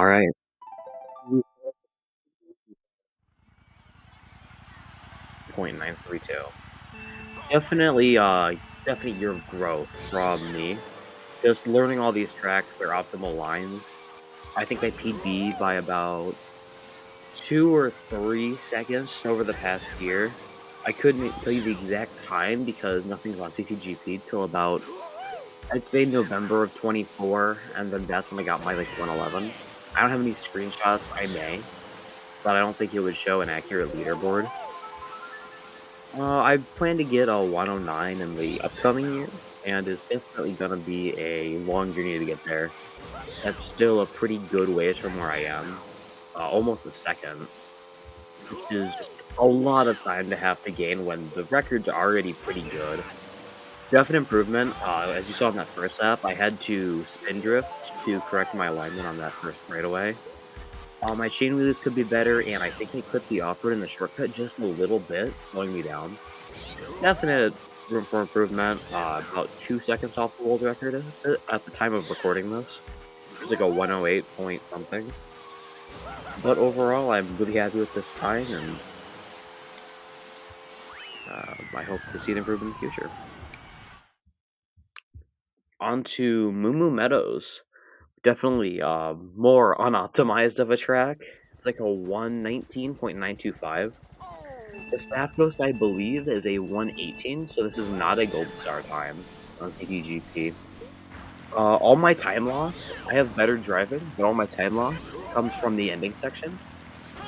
All right. 0.932. Definitely, definitely year of growth from me. Just learning all these tracks, their optimal lines. I think I PB by about 2 or 3 seconds over the past year. I couldn't tell you the exact time because nothing's on CTGP till about, I'd say November of 24, and then that's when I got my like 111. I don't have any screenshots, I may, but I don't think it would show an accurate leaderboard. I plan to get a 109 in the upcoming year, and it's definitely gonna be a long journey to get there. That's still a pretty good ways from where I am, almost a second, which is just a lot of time to have to gain when the record's already pretty good. Definite improvement. As you saw in that first lap, I had to spin drift to correct my alignment on that first straightaway. My chain wheelies could be better, and I think I clipped the off-road in the shortcut just a little bit, slowing me down. Definite room for improvement. About 2 seconds off the world record at the time of recording this. It's like a 108 point something. But overall, I'm really happy with this time, and I hope to see an improvement in the future. On to Moo Meadows. Definitely more unoptimized of a track. It's like a 119.925. The staff ghost, I believe, is a 118, so this is not a gold star time on CTGP. All my time loss, I have better driving, but all my time loss comes from the ending section.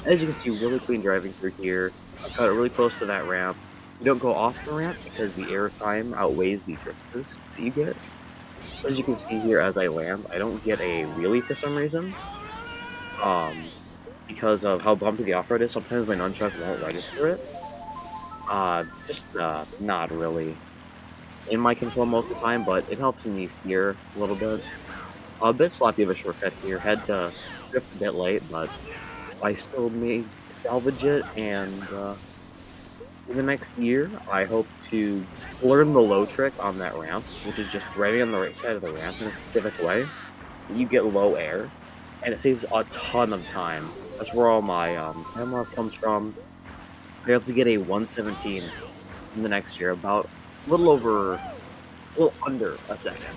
As you can see, really clean driving through here. I cut it really close to that ramp. You don't go off the ramp because the air time outweighs the drift boost that you get. As you can see here, as I land, I don't get a wheelie for some reason. Because of how bumpy the off-road is, sometimes my nunchuck won't register it. Just not really in my control most of the time, but it helps me steer a little bit. A bit sloppy of a shortcut here. Had to drift a bit late, but I still may salvage it. And in the next year, I hope to learn the low trick on that ramp, which is just driving on the right side of the ramp in a specific way. You get low air, and it saves a ton of time. That's where all my time loss comes from. I have to get a 117 in the next year, about a little under a second.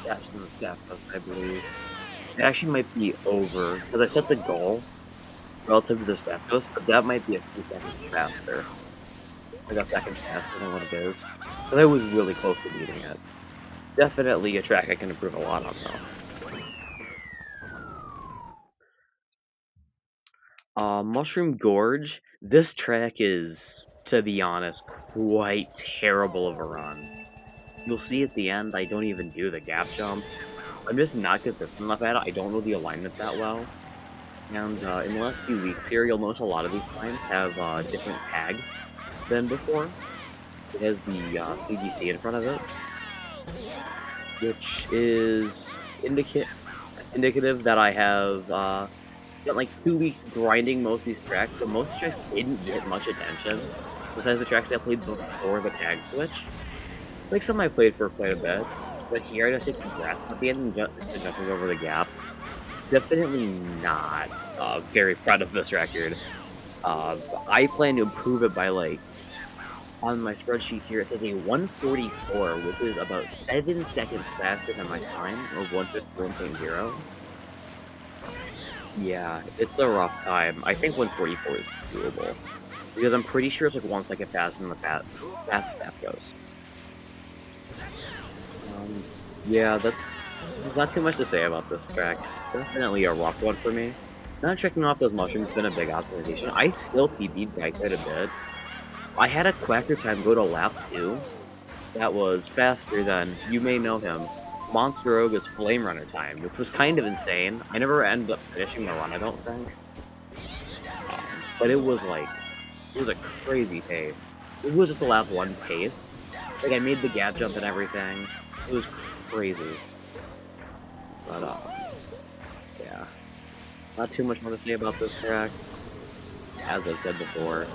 Faster than the staff coast, I believe. It actually might be over, because I set the goal relative to the staff ghost, but that might be a few seconds faster. Like a second faster than what it is. Because I was really close to beating it. Definitely a track I can improve a lot on, though. Mushroom Gorge. This track is, to be honest, quite terrible of a run. You'll see at the end, I don't even do the gap jump. I'm just not consistent enough at it. I don't know the alignment that well. And in the last few weeks here, you'll notice a lot of these times have a different tag than before. It has the CGC in front of it, which is indicative that I have spent like 2 weeks grinding most of these tracks, so most of these tracks didn't get much attention, besides the tracks I played before the tag switch. Like some I played for quite a bit, but here I just take the grass at the end and instead of jumping over the gap. Definitely not very proud of this record. I plan to improve it by like, on my spreadsheet here, it says a 144, which is about 7 seconds faster than my time of 151.0. Yeah, it's a rough time. I think 144 is doable. Because I'm pretty sure it's like 1 second faster than the fast staff goes. Yeah, there's not too much to say about this track. Definitely a rough one for me. Not checking off those mushrooms has been a big optimization. I still PB'd by quite a bit. I had a Quacker time go to lap 2 that was faster than, you may know him, Monster Oga's Flame Runner time, which was kind of insane. I never ended up finishing the run, I don't think. But it was like, it was a crazy pace. It was just a lap 1 pace. Like, I made the gap jump and everything. It was crazy. But, yeah. Not too much more to say about this track. As I've said before,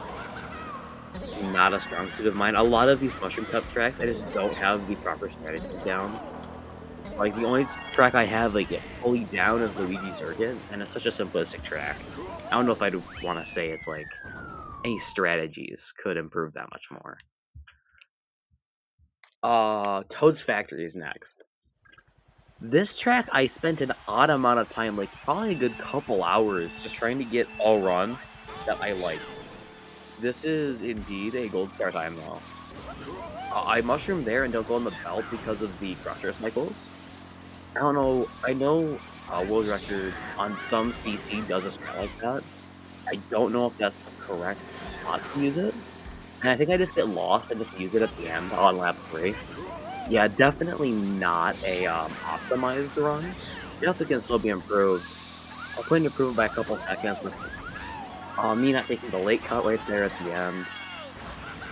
it's not a strong suit of mine. A lot of these Mushroom Cup tracks, I just don't have the proper strategies down. Like, the only track I have, like, it fully down is Luigi Circuit, and it's such a simplistic track. I don't know if I'd want to say it's, like, any strategies could improve that much more. Toad's Factory is next. This track, I spent an odd amount of time, like, probably a good couple hours, just trying to get a run that I like. This is indeed a gold star time, though. I mushroom there and don't go on the belt because of the crusher cycles. I don't know. I know world record on some CC does a spell like that. I don't know if that's the correct spot to use it. And I think I just get lost and just use it at the end on lap 3. Yeah, definitely not a optimized run. Definitely can still be improved. I couldn't improve by a couple seconds with me not taking the late cut right there at the end.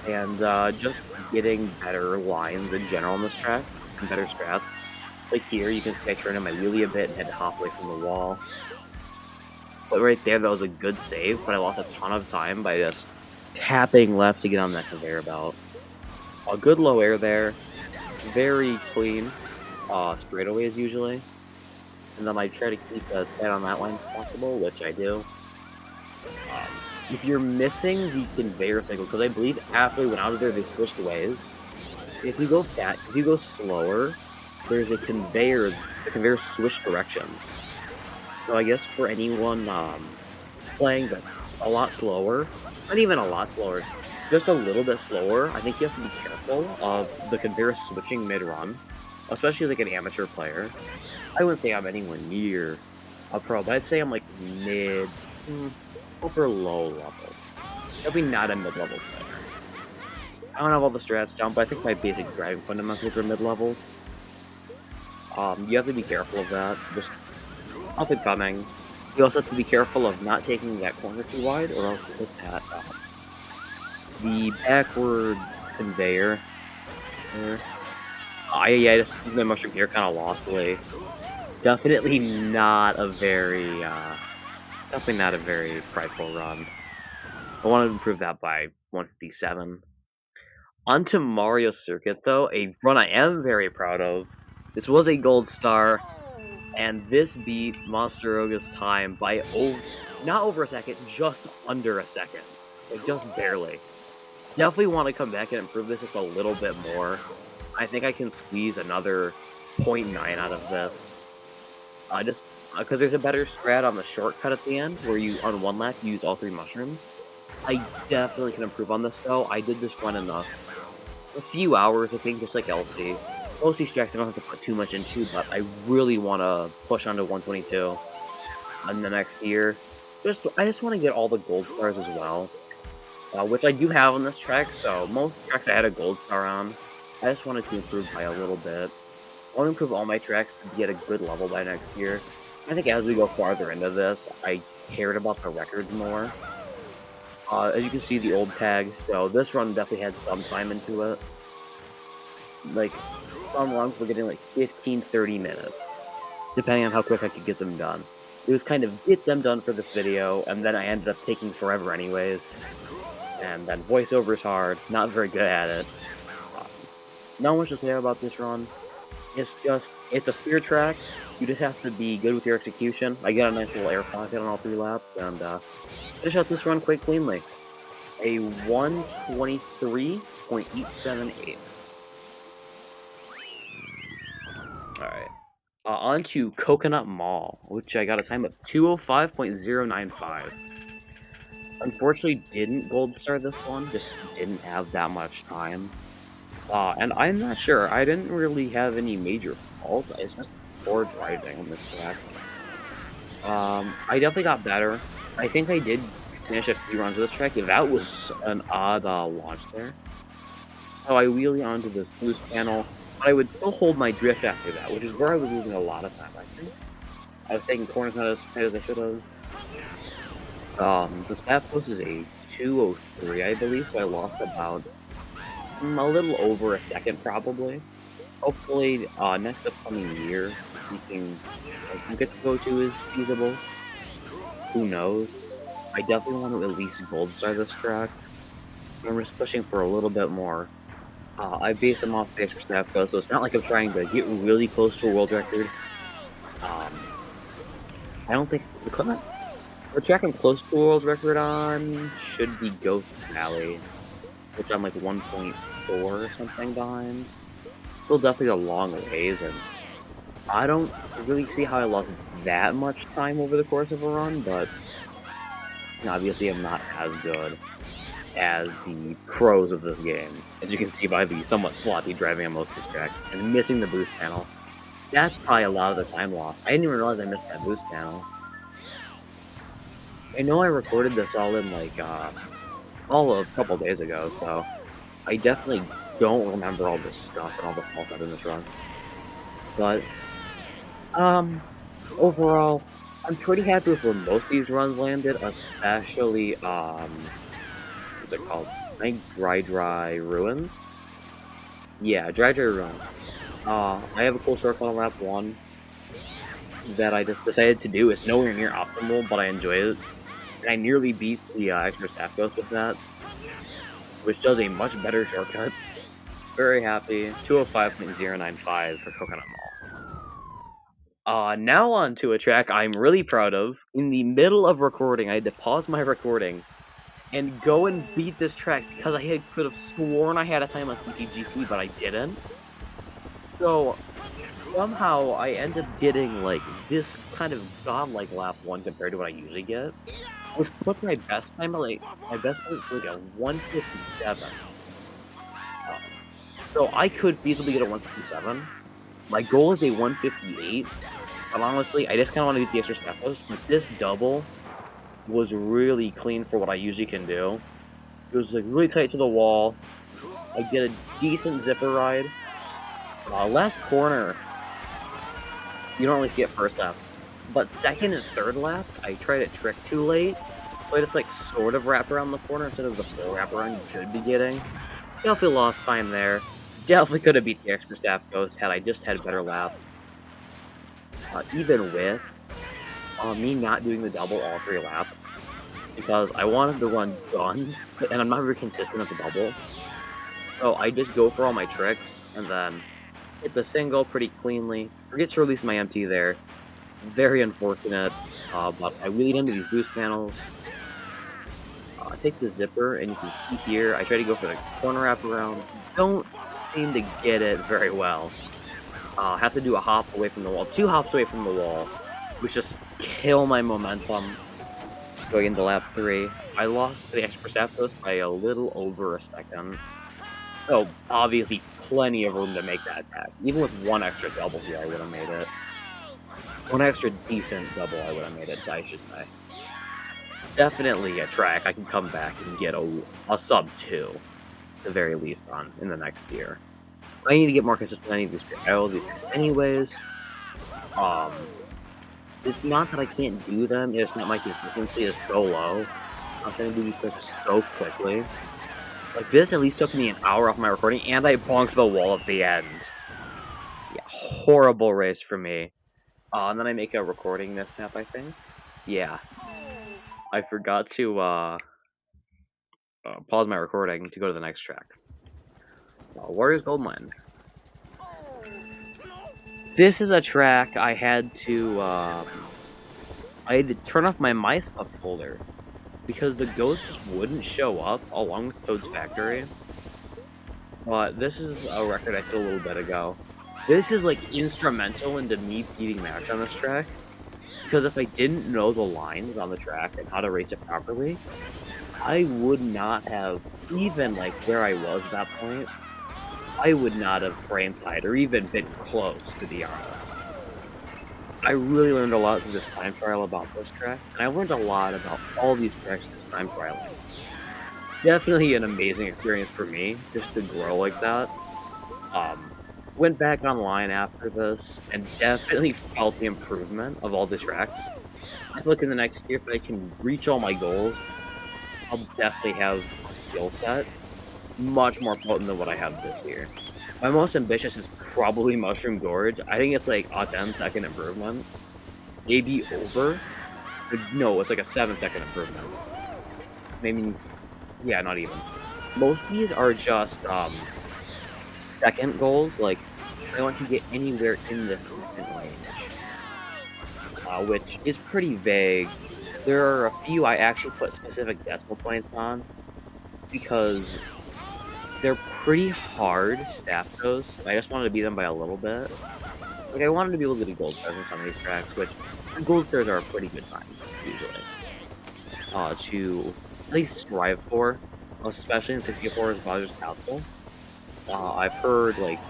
And just getting better lines in general on this track and better strats. Like here, you can see I turned in my wheelie a bit and had to hop away from the wall. But right there, that was a good save, but I lost a ton of time by just tapping left to get on that conveyor belt. A good low air there, very clean straightaways usually. And then I try to keep as tight on that line as possible, which I do. If you're missing the conveyor cycle, because I believe after we went out of there, they switched ways. If you go slower, there's a conveyor. The conveyor switched directions. So I guess for anyone playing that's a lot slower, not even a lot slower, just a little bit slower, I think you have to be careful of the conveyor switching mid-run, especially as like an amateur player. I wouldn't say I'm anywhere near a pro, but I'd say I'm like mid, upper low level. Definitely not a mid-level player. I don't have all the strats down, but I think my basic driving fundamentals are mid-level. You have to be careful of that. Just up and coming. You also have to be careful of not taking that corner too wide, or else you hit that the backwards conveyor. There. Yeah, just using my mushroom here kind of lost away. Definitely not a very prideful run. I want to improve that by 157. Onto Mario Circuit, though, a run I am very proud of. This was a gold star, and this beat Monster Roga's time by not over a second, just under a second. Like, just barely. Definitely want to come back and improve this just a little bit more. I think I can squeeze another 0.9 out of this. Just because there's a better strat on the shortcut at the end, where you, on one lap, use all 3 mushrooms. I definitely can improve on this, though. I did this run in a few hours, I think, just like LC. Most of these strats I don't have to put too much into, but I really want to push onto 122 in the next year. I just want to get all the gold stars as well, which I do have on this track, so most tracks I had a gold star on. I just wanted to improve by a little bit. I want to improve all my tracks to get a good level by next year. I think as we go farther into this, I cared about the records more. As you can see, the old tag, so this run definitely had some time into it. Like, some runs were getting like 15-30 minutes, depending on how quick I could get them done. It was kind of get them done for this video, and then I ended up taking forever anyways. And then voiceover is hard, not very good at it. Not much to say about this run. It's a spear track. You just have to be good with your execution. I got a nice little air pocket on all 3 laps, and finish out this run quite cleanly. A 123.878. Alright. On to Coconut Mall, which I got a time of 205.095. Unfortunately, didn't gold star this one, just didn't have that much time. And I'm not sure, I didn't really have any major faults, it's just poor driving on this track. I definitely got better. I think I did finish a few runs of this track. That was an odd launch there. So I wheelie onto this boost panel, but I would still hold my drift after that, which is where I was losing a lot of time, I think. I was taking corners not as tight as I should have. The staff post is a 203, I believe, so I lost about a little over a second, probably. Hopefully, next upcoming year, we can get to go to is feasible. Who knows? I definitely want to at least gold star this track. I'm just pushing for a little bit more. I base them off the extra snap though, so it's not like I'm trying to get really close to a world record. I don't think the track I'm close to a world record on should be Ghost Valley, which I'm like 1.4 or something behind. Still definitely a long ways, and I don't really see how I lost that much time over the course of a run, but obviously I'm not as good as the pros of this game, as you can see by the somewhat sloppy driving on most of these tracks, and missing the boost panel. That's probably a lot of the time lost. I didn't even realize I missed that boost panel. I know I recorded this all in like, all a couple days ago, so I definitely don't remember all this stuff and all the false out in this run. But, um, overall, I'm pretty happy with where most of these runs landed, especially, what's it called? I think Dry Ruins? Yeah, Dry Ruins. I have a cool shortcut on lap 1 that I just decided to do. It's nowhere near optimal, but I enjoy it. And I nearly beat the extra staff ghost with that, which does a much better shortcut. Very happy. 205.095 for Coconut Mall. Now on to a track I'm really proud of. In the middle of recording, I had to pause my recording and go and beat this track because could have sworn I had a time on CPGP, but I didn't. So somehow I end up getting like this kind of godlike lap 1 compared to what I usually get, which puts my best time at like my best time is like a 157. So I could feasibly get a 157. My goal is a 158, but honestly, I just kind of want to get the extra step post. But this double was really clean for what I usually can do. It was like really tight to the wall. I get a decent zipper ride. Last corner, you don't really see it first lap, but second and third laps, I tried a trick too late, so I just like sort of wrap around the corner instead of the full wrap around you should be getting. Definitely lost time there. Definitely could have beat the extra staff ghost had I just had better lap. Even with me not doing the double all 3 laps, because I wanted the run done, and I'm not very consistent at the double. So I just go for all my tricks, and then hit the single pretty cleanly. Forget to release my MT there. Very unfortunate, but I wheelied into these boost panels. I take the zipper, and you can see here, I try to go for the corner wrap around. Don't seem to get it very well. Have to do a hop away from the wall, 2 hops away from the wall, which just kill my momentum going into lap 3. I lost the extra staff post by a little over a second. So, obviously, plenty of room to make that attack. Even with 1 extra double here, I would have made it. 1 extra decent double, I would have made it, I should say. Definitely a track I can come back and get a sub 2, at the very least, on in the next year. I need to get more consistent on any of these tricks. I all these tricks anyways. It's not that I can't do them, it's not my consistency is so low. I'm trying to do these tricks so quickly. Like, this at least took me an hour off my recording, and I bonked the wall at the end. Yeah, horrible race for me. And then I make a recording mishap, I think. Yeah. I forgot to, pause my recording to go to the next track. Warriors Goldmine. This is a track I had to turn off my MyStuff folder because the ghost just wouldn't show up along with Toad's Factory. But this is a record I said a little bit ago. This is like instrumental into me beating Max on this track, because if I didn't know the lines on the track and how to race it properly, I would not have, even like where I was at that point, I would not have frame tied or even been close, to be honest. I really learned a lot through this time trial about this track, and I learned a lot about all these tracks this time trialing. Definitely an amazing experience for me, just to grow like that. Went back online after this, and definitely felt the improvement of all the tracks. I feel like in the next year, if I can reach all my goals, I'll definitely have a skill set much more potent than what I have this year. My most ambitious is probably Mushroom Gorge. I think it's like a 10-second improvement. Maybe over. No, it's like a 7-second improvement. Maybe, yeah, not even. Most of these are just, second goals, like, I want to get anywhere in the second range, which is pretty vague. There are a few I actually put specific decimal points on because they're pretty hard staff goes. I just wanted to beat them by a little bit. Like, I wanted to be able to do gold stars on some of these tracks, which gold stars are a pretty good time, usually, to at least strive for, especially in 64's Bowser's Castle. I've heard, like,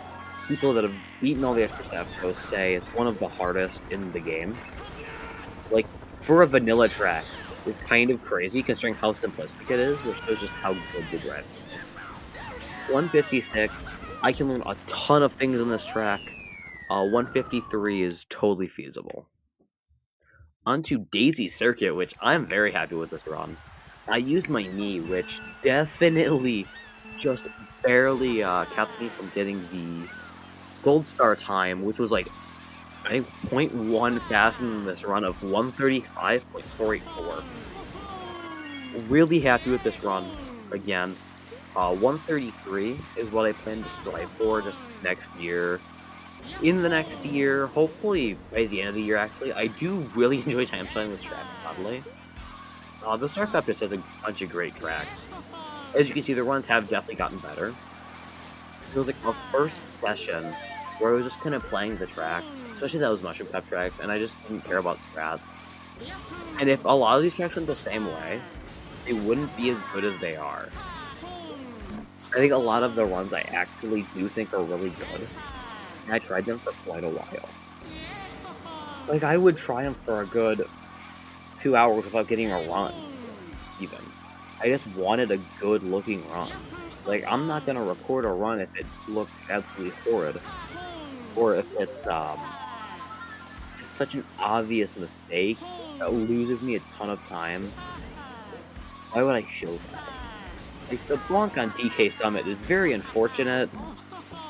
people that have beaten all the extra staff goes say it's one of the hardest in the game. Like, for a vanilla track, it's kind of crazy considering how simplistic it is, which shows just how good the driving is. 156, I can learn a ton of things on this track. 153 is totally feasible. Onto Daisy Circuit, which I'm very happy with this run. I used my knee, which definitely just barely kept me from getting the gold star time, which was like, I think 0.1 faster than this run of 135.484. Really happy with this run again. 133 is what I plan to strive for just next year. In the next year, hopefully by the end of the year, actually, I do really enjoy time playing this track, oddly. The Star Cup just has a bunch of great tracks. As you can see, the runs have definitely gotten better. It was like a first session where I was just kind of playing the tracks, especially those Mushroom Cup tracks, and I just didn't care about strat. And if a lot of these tracks went the same way, they wouldn't be as good as they are. I think a lot of the runs I actually do think are really good, and I tried them for quite a while. Like, I would try them for a good 2 hours without getting a run, even. I just wanted a good-looking run. Like, I'm not gonna record a run if it looks absolutely horrid, or if it's, just such an obvious mistake that loses me a ton of time. Why would I show that? Like, the bonk on DK Summit is very unfortunate,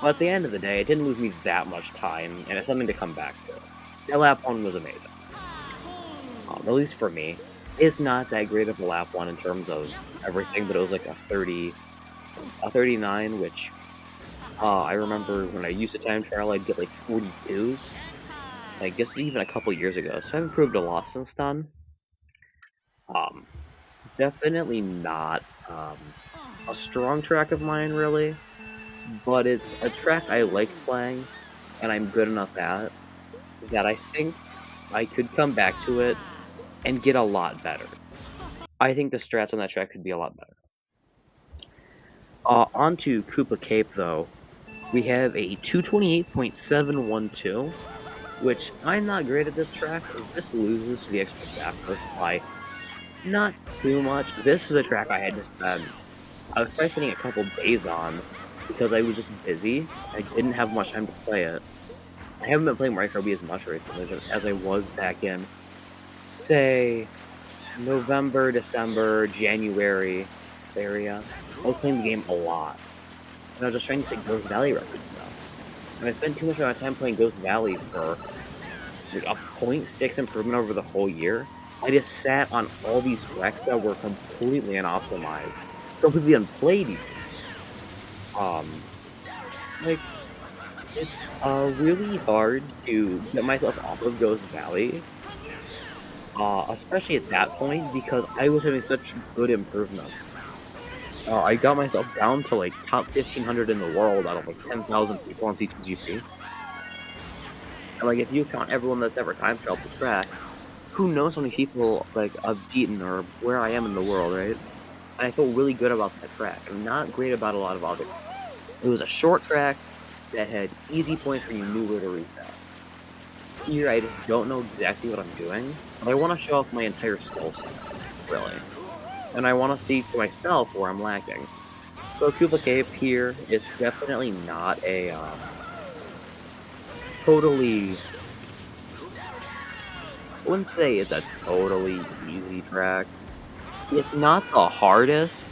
but at the end of the day, it didn't lose me that much time, and it's something to come back to. That lap 1 was amazing. At least for me. It's not that great of a lap 1 in terms of everything, but it was like a 39, which, I remember when I used to time trial, I'd get like 42s. I guess even a couple years ago, so I've improved a lot since then. Um, Definitely not, a strong track of mine, really, but it's a track I like playing, and I'm good enough at, that I think I could come back to it and get a lot better. I think the strats on that track could be a lot better. Onto Koopa Cape, though. We have a 228.712, which I'm not great at this track. This loses to the extra staff coast by not too much. This is a track I had to spend. I was probably spending a couple days on because I was just busy. I didn't have much time to play it. I haven't been playing Micro as much recently as I was back in, say, November, December, January area. I was playing the game a lot. And I was just trying to set Ghost Valley records now. And I spent too much of my time playing Ghost Valley for like a 0.6 improvement over the whole year. I just sat on all these tracks that were completely unoptimized, completely unplayed even. Like, it's really hard to get myself off of Ghost Valley, especially at that point because I was having such good improvements. I got myself down to like top 1500 in the world out of like 10,000 people on CTGP. And like, if you count everyone that's ever time traveled the track, who knows how many people like I've beaten or where I am in the world, right? And I felt really good about that track. I'm not great about a lot of others. It was a short track that had easy points where you knew where to reset. Here, I just don't know exactly what I'm doing, but I want to show off my entire skill set, really. And I want to see for myself where I'm lacking. So Koopa Cape here is definitely not a totally. I wouldn't say it's a totally easy track. It's not the hardest,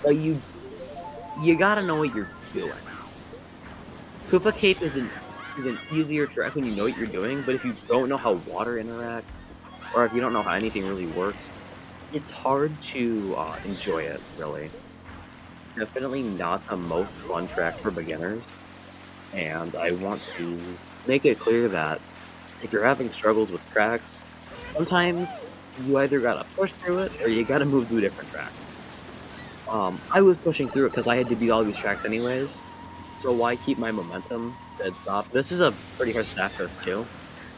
but you gotta know what you're doing. Koopa Cape is an easier track when you know what you're doing, but if you don't know how water interacts, or if you don't know how anything really works, it's hard to enjoy it, really. definitely not the most fun track for beginners, and I want to make it clear that if you're having struggles with tracks, sometimes you either gotta push through it or you gotta move to a different track. I was pushing through it because I had to beat all these tracks anyways, so why keep my momentum dead stop? This is a pretty hard stack course too,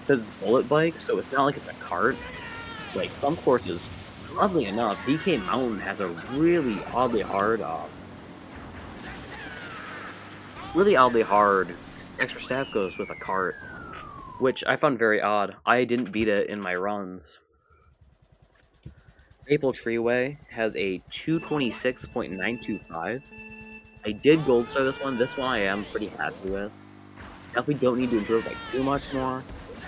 because it's bullet bikes, so it's not like it's a cart. Like some courses, oddly enough, DK Mountain has a really oddly hard extra staff goes with a cart, which I found very odd. I didn't beat it in my runs. Maple Treeway has a 226.925. I did gold star this one. This one I am pretty happy with. Definitely don't need to improve like too much more.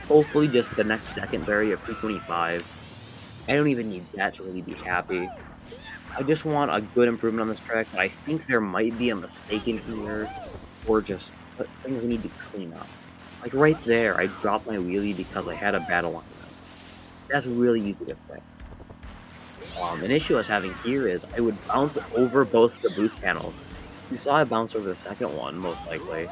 Hopefully just the next secondary of 225. I don't even need that to really be happy. I just want a good improvement on this track, but I think there might be a mistake in here, or just things I need to clean up. Like right there, I dropped my wheelie because I had a bad alignment. That's really easy to fix. An issue I was having here is I would bounce over both the boost panels. You saw I bounce over the second one, most likely.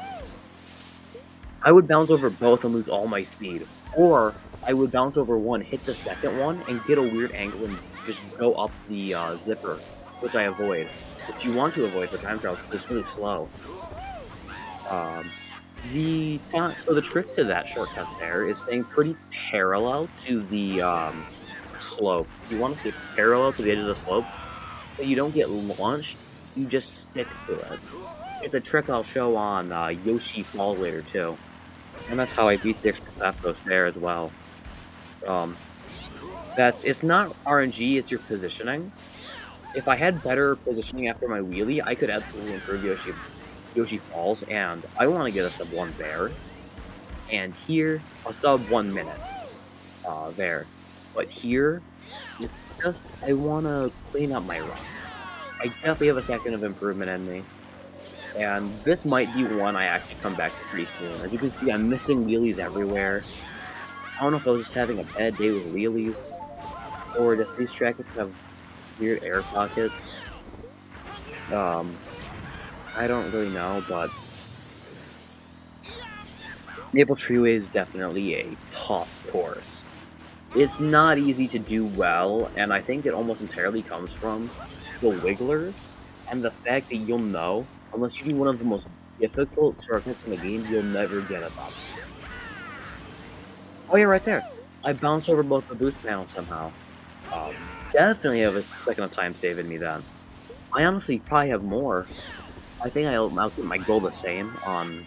I would bounce over both and lose all my speed. Or I would bounce over one, hit the second one, and get a weird angle and just go up the zipper, which I avoid. Which you want to avoid for time trials because it's really slow. So the trick to that shortcut there is staying pretty parallel to the slope. You want to stay parallel to the edge of the slope so you don't get launched. You just stick to it. It's a trick I'll show on Yoshi Falls later too, and that's how I beat the extra staff ghost there as well. Um, it's not RNG, it's your positioning. If I had better positioning after my wheelie, I could absolutely improve Yoshi Falls, and I want to get a sub 1 there, and here, a sub 1 minute there. But here, it's just, I want to clean up my run. I definitely have a second of improvement in me, and this might be one I actually come back to pretty soon. As you can see, I'm missing wheelies everywhere. I don't know if I was just having a bad day with wheelies, or just these tracks have weird air pockets. I don't really know, but Maple Treeway is definitely a tough course. It's not easy to do well, and I think it almost entirely comes from the wigglers, and the fact that you'll know, unless you do one of the most difficult shortcuts in the game, you'll never get it up. Oh yeah, right there. I bounced over both the boost panels somehow. Definitely have a second of time saving me then. I honestly probably have more. I think I'll keep my goal the same on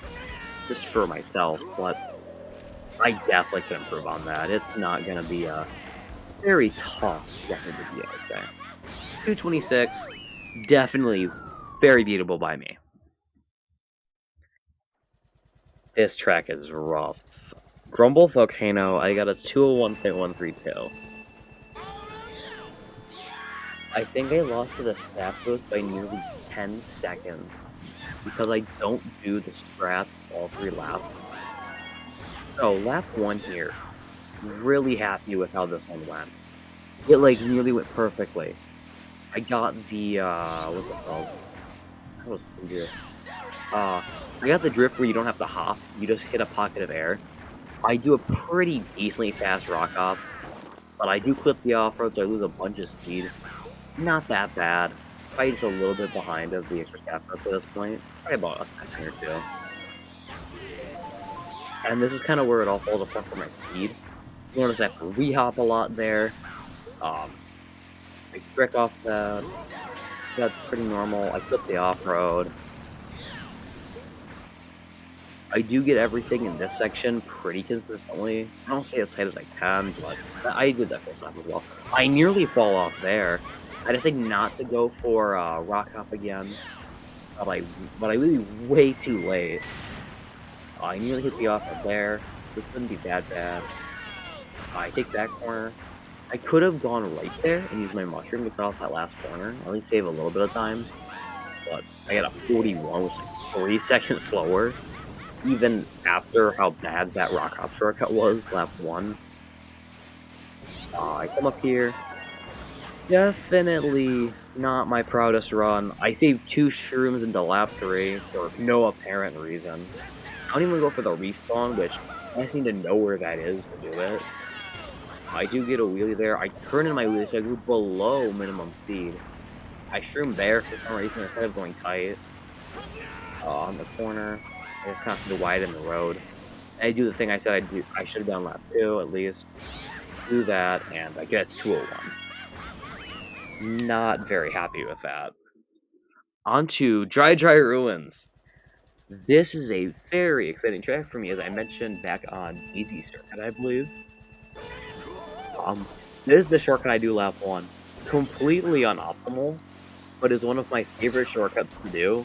just for myself, but I definitely can improve on that. It's not gonna be a very tough record to beat, I'd say. 226, definitely very beatable by me. This track is rough. Grumble Volcano, I got a 201.132. I think I lost to the staff boost by nearly 10 seconds because I don't do the strats all 3 laps. So lap 1 here, really happy with how this one went. It like nearly went perfectly. I got the what's it called? How was spin drift? I got the drift where you don't have to hop, you just hit a pocket of air. I do a pretty decently fast rock hop, but I do clip the off-road, so I lose a bunch of speed. Not that bad. Probably just a little bit behind of the extra staff at this point. Probably about a second or two. And this is kind of where it all falls apart for my speed. You notice I have to re-hop a lot there. I trick off that. That's pretty normal. I clip the off-road. I do get everything in this section pretty consistently. I don't say as tight as I can, but I did that first lap as well. I nearly fall off there. I decided not to go for rock hop again, but I really way too late. I nearly hit the off up there, which wouldn't be that bad. I take that corner. I could have gone right there and used my mushroom to cut off that last corner, at least save a little bit of time. But I got a 41, which is like 3 seconds slower. Even after how bad that rock hop shortcut was, lap 1. I come up here. Definitely not my proudest run. I saved 2 shrooms into lap 3 for no apparent reason. I don't even go for the respawn, which I just need to know where that is to do it. I do get a wheelie there. I turn in my wheelie, so I go below minimum speed. I shroom there for some reason instead of going tight on the corner. I just constantly widen the road. I do the thing I said I'd do. I should have done lap 2 at least. Do that, and I get a 201. Not very happy with that. Onto Dry Ruins. This is a very exciting track for me, as I mentioned back on Easy Circuit, I believe. Um, this is the shortcut I do lap 1. Completely unoptimal, but is one of my favorite shortcuts to do.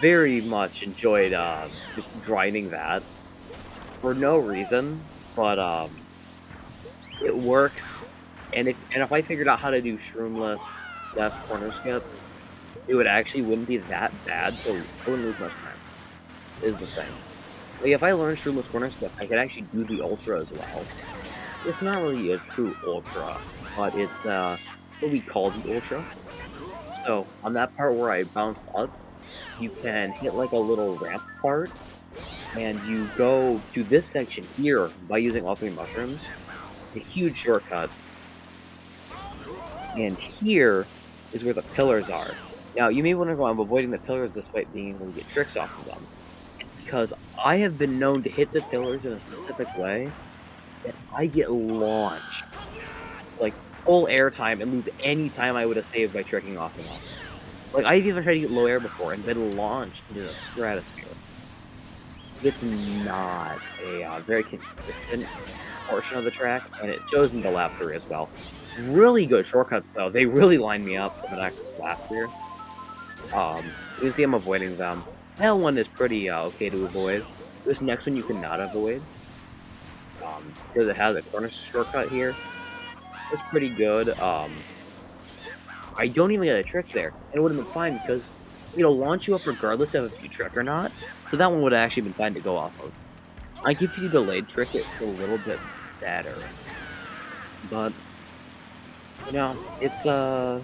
Very much enjoyed just grinding that for no reason, but it works. And if I figured out how to do shroomless last corner skip, it would actually wouldn't be that bad to I wouldn't lose much time. Is the thing. Like if I learned shroomless corner skip, I could actually do the ultra as well. It's not really a true ultra, but it's what we call the ultra. So on that part where I bounced up, you can hit like a little ramp part, and you go to this section here by using all 3 mushrooms. It's a huge shortcut, and here is where the pillars are. Now you may wonder why I'm avoiding the pillars despite being able to get tricks off of them. It's because I have been known to hit the pillars in a specific way that I get launched, like full airtime, and lose any time I would have saved by tricking off of them. Like I've even tried to get low air before and been launched into the stratosphere. It's not a very consistent portion of the track, and it shows in the lap 3 as well. Really good shortcuts though. They really line me up for the next lap here. You can see I'm avoiding them. That one is pretty okay to avoid. This next one you cannot avoid. Because it has a corner shortcut here. It's pretty good. I don't even get a trick there, and it would have been fine because it'll launch you up regardless of if you trick or not. So that one would have actually been fine to go off of. Like if you delayed trick, it's a little bit better, but it's a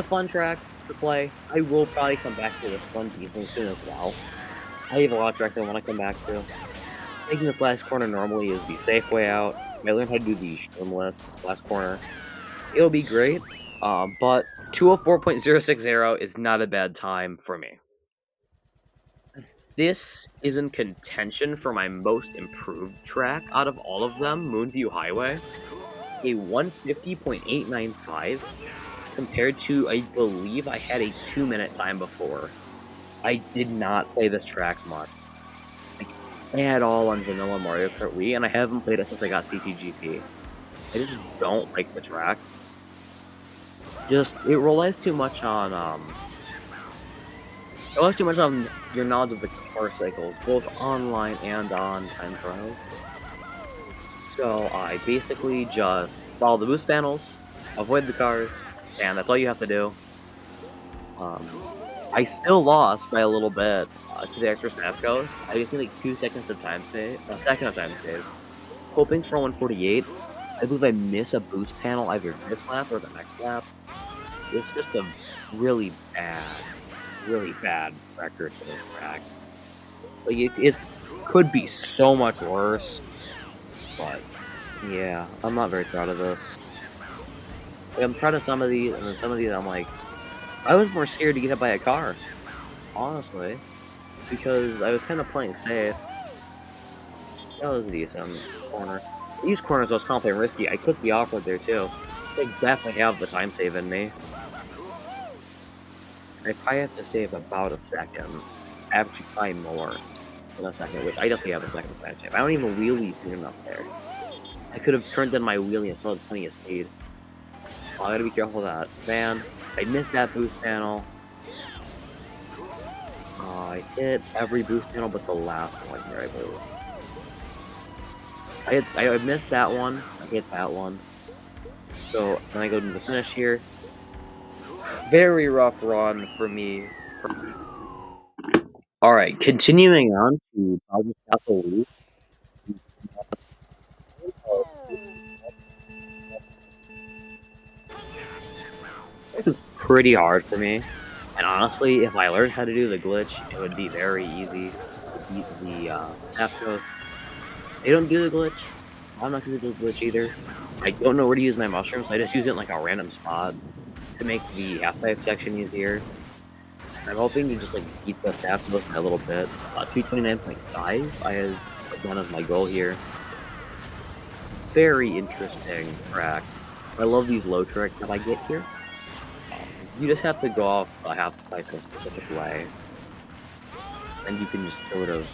fun track to play. I will probably come back to this one decently soon as well. I have a lot of tracks I want to come back to. Taking this last corner normally is the safe way out. I learned how to do the shroomless last corner. It'll be great, but 204.060 is not a bad time for me. This is in contention for my most improved track out of all of them, Moonview Highway. A 150.895 compared to, I believe I had a 2-minute time before. I did not play this track much, like, at all on vanilla Mario Kart Wii, and I haven't played it since I got CTGP. I just don't like the track. Just, it relies too much on, it relies too much on your knowledge of the car cycles, both online and on time trials. So I basically just follow the boost panels, avoid the cars, and that's all you have to do. I still lost by a little bit to the extra snap coast. I just need like 2 seconds of time save, a second of time save. Hoping for 148. I believe I miss a boost panel either this lap or the next lap. It's just a really bad record for this track. Like it could be so much worse, but yeah, I'm not very proud of this. Like, I'm proud of some of these, and then some of these I'm like, I was more scared to get hit by a car, honestly, because I was kind of playing safe. That was a decent corner. These corners I was kind of playing risky. I clicked the off-road there too. They definitely have the time save in me. I probably have to save about a second. Actually, probably more than a second, which I definitely have a second time save. I don't even wheelie soon enough there. I could have turned in my wheelie and still had plenty of speed. Oh, I gotta be careful of that. Man, I missed that boost panel. I hit every boost panel but the last one here, I believe. I missed that one. I hit that one. So then I go to the finish here. Very rough run for me. All right, continuing on to Bowser's Castle Loop. It was pretty hard for me. And honestly, if I learned how to do the glitch, it would be very easy to beat the staff ghost. They don't do the glitch. I'm not gonna do the glitch either. I don't know where to use my mushrooms, so I just use it in like a random spot to make the half-life section easier. I'm hoping to just like beat the staff ghost by a little bit. 229.5 I have put down as my goal here. Very interesting track. I love these low tricks that I get here. You just have to go off a half-life in a specific way, and you can just sort of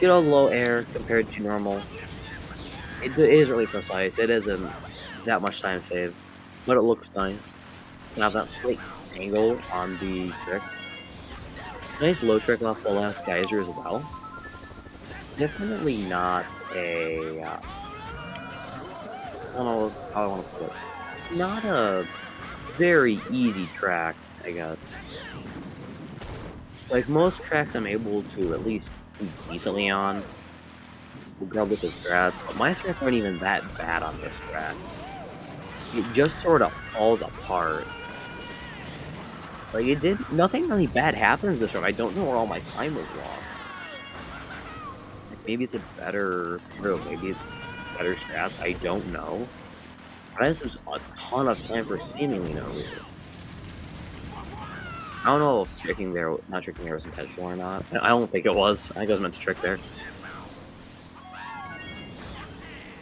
get a low air compared to normal. It is really precise. It isn't that much time saved, but it looks nice. You have that slight angle on the trick. Nice low trick off the last geyser as well. Definitely not a. I don't know how I want to put it. It's not a very easy track, I guess. Like most tracks, I'm able to at least do decently on, regardless of strat. But my strats aren't even that bad on this track. It just sort of falls apart. Like nothing really bad happens this round. I don't know where all my time was lost. Like maybe it's a better, maybe it's better stats. I don't know. But I just lose a ton of time for seemingly no reason. I don't know if not tricking there was intentional or not. I don't think it was. I think I was meant to trick there.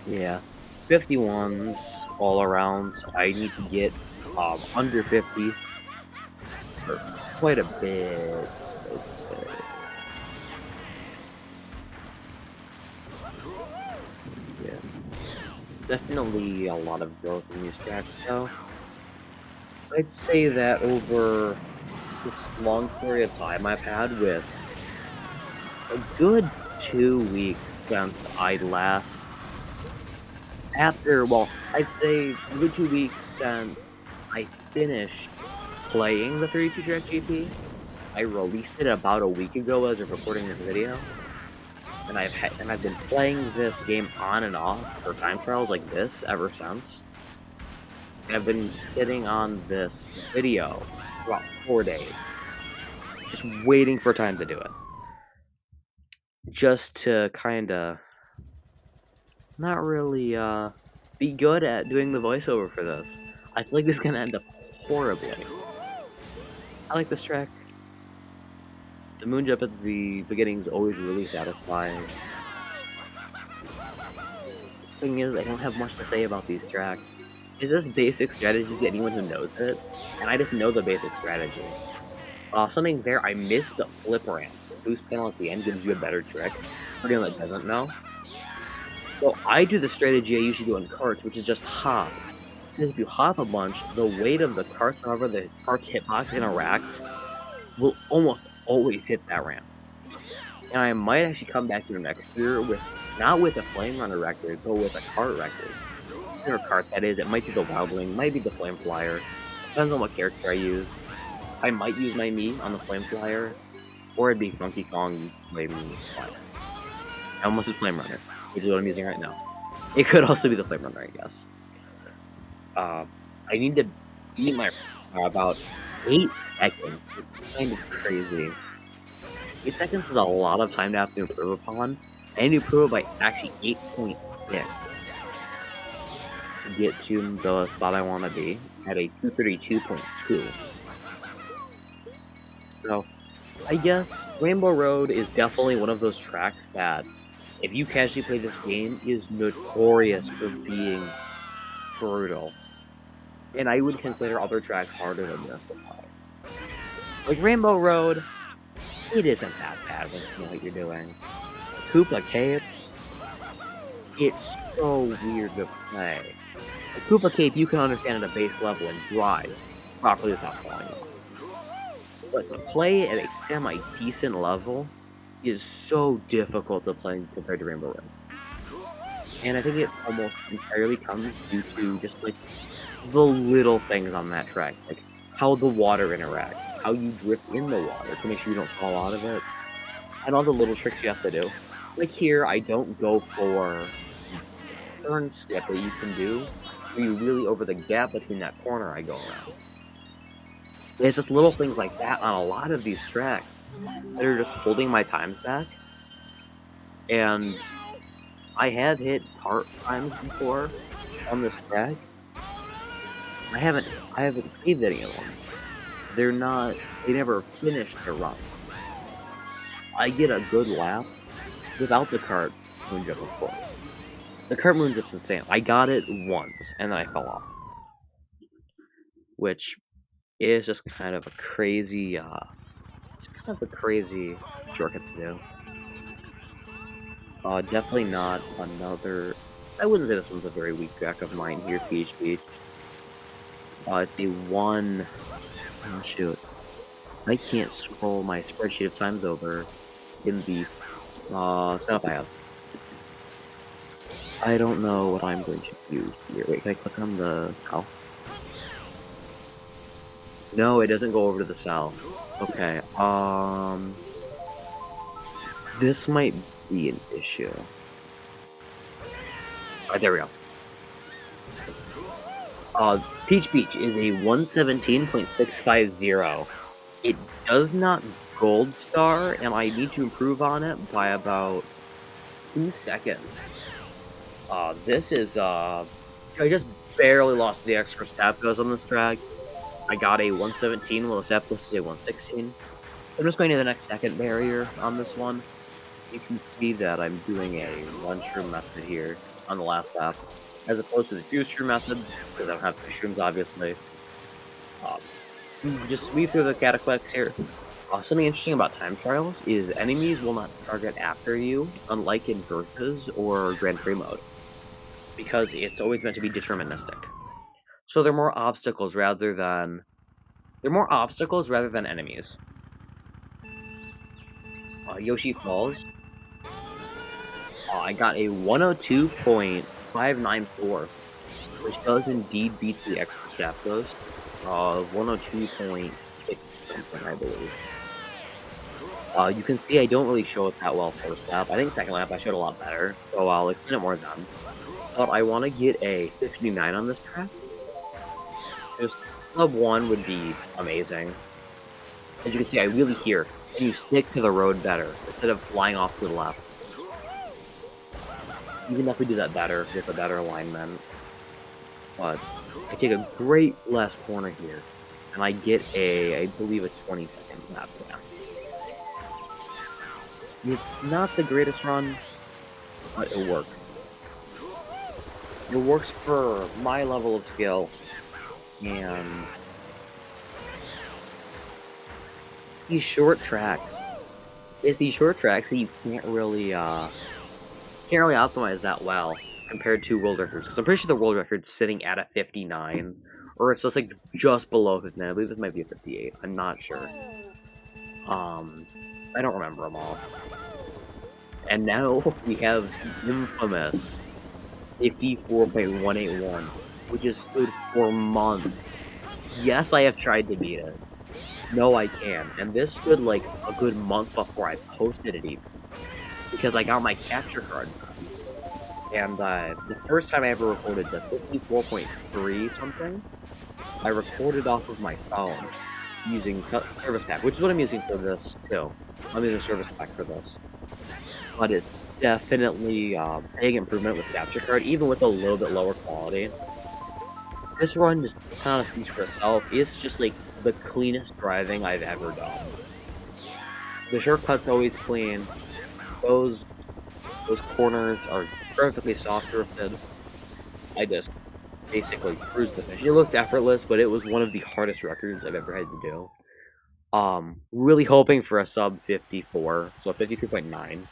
Yeah. 51s all around. I need to get under 50 for quite a bit. Yeah. Definitely a lot of growth in these tracks though. I'd say that over this long period of time I've had with a good 2 weeks since I'd say a good 2 weeks since I finished playing the 32 track GP. I released it about a week ago as of recording this video, and I've been playing this game on and off for time trials like this ever since. And I've been sitting on this video for about 4 days, just waiting for time to do it, just to kinda not really be good at doing the voiceover for this. I feel like this is gonna end up horribly. I like this track. The moon jump at the beginning is always really satisfying. Thing is, I don't have much to say about these tracks. It's just basic strategy to anyone who knows it, and I just know the basic strategy. Something there, I missed the flip ramp. The boost panel at the end gives you a better trick, for anyone that doesn't know. So I do the strategy I usually do on carts, which is just hop. Because if you hop a bunch, the weight of the carts, however the cart's hitbox interacts, will almost always hit that ramp. And I might actually come back here next year with, not with a Flame Runner record, but with a cart record. Or cart that is, it might be the Wildling, might be the Flame Flyer. Depends on what character I use. I might use my Mii on the Flame Flyer, or it'd be Funky Kong Flame Flyer. I almost said Flame Runner, which is what I'm using right now. It could also be the Flame Runner, I guess. I need to beat my about 8 seconds. It's kind of crazy. 8 seconds is a lot of time to have to improve upon, and improve by actually 8.6 to get to the spot I want to be at a 232.2. So, I guess Rainbow Road is definitely one of those tracks that, if you casually play this game, is notorious for being brutal. And I would consider other tracks harder than this to play. Like Rainbow Road, it isn't that bad when you know what you're doing. Koopa Cape, it's so weird to play. Like Koopa Cape, you can understand at a base level and drive properly without falling off. But to play at a semi-decent level is so difficult to play compared to Rainbow Road. And I think it almost entirely comes due to just like the little things on that track, like how the water interacts, how you drift in the water to make sure you don't fall out of it, and all the little tricks you have to do. Like here, I don't go for the turn skip that you can do, where you really over the gap between that corner I go around. It's just little things like that on a lot of these tracks that are just holding my times back. And I have hit part times before on this track. I haven't saved any of them. They never finished their run. I get a good lap without the cart moon jump, of course. The cart moon jup's insane. I got it once and then I fell off, which is just kind of a crazy, shortcut to do. Definitely not another. I wouldn't say this one's a very weak track of mine here, Peach Beach. It's a one. Oh shoot! I can't scroll my spreadsheet of times over in the setup I have. I don't know what I'm going to do here. Wait, can I click on the south? No, it doesn't go over to the south. Okay. This might be an issue. Alright, there we go. Peach Beach is a 117.650. It does not gold star, and I need to improve on it by about 2 seconds. This is, I just barely lost the extra stab goes on this track. I got a 117, while the stab goes is a 116. I'm just going to the next second barrier on this one. You can see that I'm doing a one-shroom method here on the last lap, as opposed to the two-shroom method, because I don't have two shrooms, obviously. Just weave through the cataclysms here. Something interesting about time trials is enemies will not target after you, unlike in Versus or Grand Prix mode, because it's always meant to be deterministic. So they're more obstacles rather than enemies. Yoshi Falls. I got a 102.594, which does indeed beat the extra stat boost of 102.6 something, I believe. You can see I don't really show it that well first lap. I think second lap I showed a lot better, so I'll explain it more then. But I want to get a 59 on this track. Just sub 1 would be amazing. As you can see, I wheelie here, and you stick to the road better, instead of flying off to the left. You can definitely do that better, with a better alignment. But I take a great last corner here, and I get I believe a 20-second lap. Yeah. It's not the greatest run, but it works. It works for my level of skill, and these short tracks. It's these short tracks that you can't really optimize that well compared to world records. Because I'm pretty sure the world record's sitting at a 59, or it's just like just below 59. I believe this might be a 58. I'm not sure. I don't remember them all. And now we have the infamous 54.181, which has stood for months. Yes, I have tried to beat it. No, I can. And this stood like a good month before I posted it even. Because I got my capture card done. And the first time I ever recorded the 54.3 something, I recorded off of my phone using Service Pack, which is what I'm using for this too. I'm using Service Pack for this. But it's definitely a big improvement with capture card, even with a little bit lower quality. This run just kind of speaks for itself. It's just like the cleanest driving I've ever done. The shortcut's always clean. Those corners are perfectly soft drifted. I just basically cruised the finish. It looks effortless, but it was one of the hardest records I've ever had to do. Really hoping for a sub 54, so 53.9,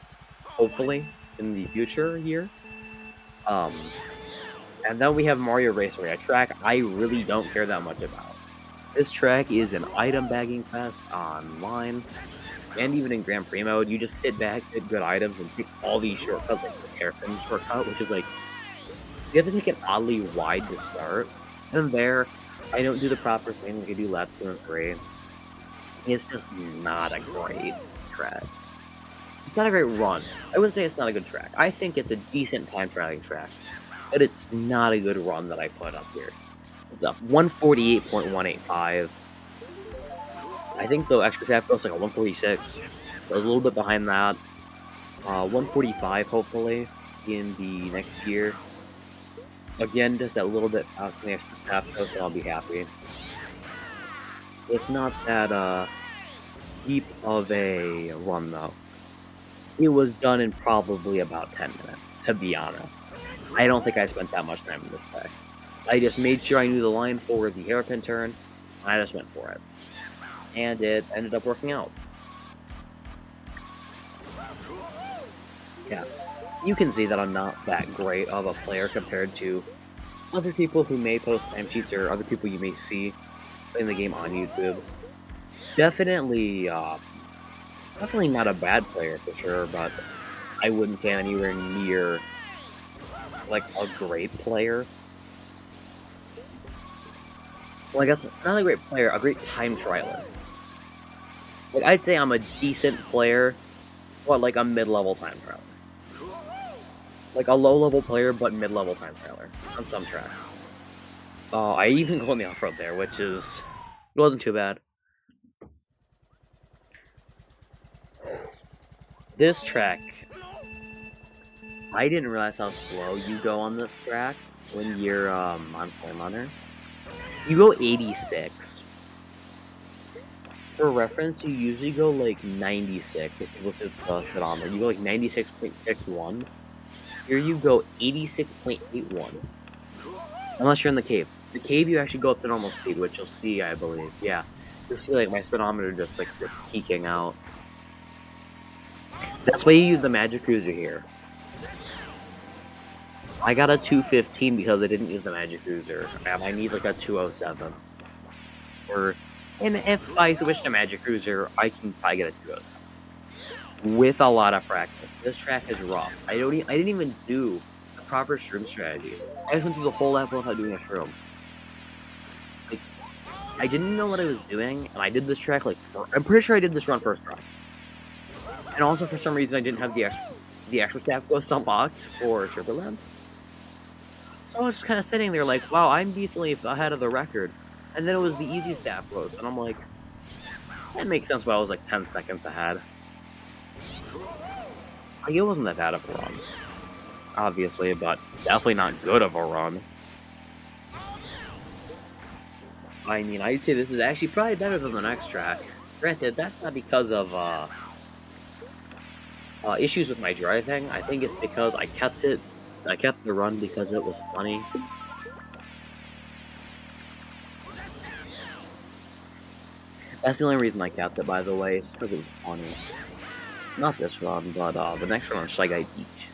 hopefully in the future year. And then we have Mario Racer, a track I really don't care that much about. This track is an item bagging fest online, and even in Grand Prix mode, you just sit back, get good items, and take all these shortcuts, like this hairpin shortcut, which is like, you have to take it oddly wide to start. And there, I don't do the proper thing like I do lap 2 and 3. It's just not a great track. It's not a great run. I wouldn't say it's not a good track. I think it's a decent time trialing track, but it's not a good run that I put up here. It's up 148.185. I think the extra shaft goes like a 146. So I was a little bit behind that. 145 hopefully in the next year. Again, just that little bit past the extra shaft goes, so I'll be happy. It's not that deep of a run though. It was done in probably about 10 minutes, to be honest. I don't think I spent that much time in this day. I just made sure I knew the line for the hairpin turn, and I just went for it. And it ended up working out. Yeah. You can see that I'm not that great of a player compared to other people who may post timesheets or other people you may see playing the game on YouTube. Definitely not a bad player for sure, but I wouldn't say I'm anywhere near like a great player. Well, I guess not a great player, a great time trialer. Like I'd say I'm a decent player, but like a mid-level time trialer. Like a low-level player, but mid-level time trialer on some tracks. I even go in the off-road there, which is it wasn't too bad. This track, I didn't realize how slow you go on this track when you're on Flame Runner. You go 86. For reference, you usually go like 96 if you look at the speedometer. You go like 96.61. Here you go 86.81. Unless you're in the cave. The cave you actually go up to normal speed, which you'll see, I believe. Yeah. You'll see like my speedometer just like peeking out. That's why you use the Magic Cruiser here. I got a 215 because I didn't use the Magic Cruiser. I need like a 207. And if I switch to Magic Cruiser, I can probably get a 207. With a lot of practice. This track is rough. I didn't even do the proper shroom strategy. I just went through the whole lap without doing a shroom. Like, I didn't know what I was doing, and I did this track like I'm pretty sure I did this run first try. And also for some reason I didn't have the extra staff ghost unlocked for Triple Lamp. So I was just kind of sitting there like, wow, I'm decently ahead of the record. And then it was the easy staff growth, and I'm like, that makes sense why I was like 10 seconds ahead. Like, it wasn't that bad of a run, obviously, but definitely not good of a run. I mean, I'd say this is actually probably better than the next track. Granted, that's not because of issues with my driving. I think it's because I kept the run because it was funny. That's the only reason I kept it, by the way, is because it was funny. Not this run, but the next run on Shy Guy Beach.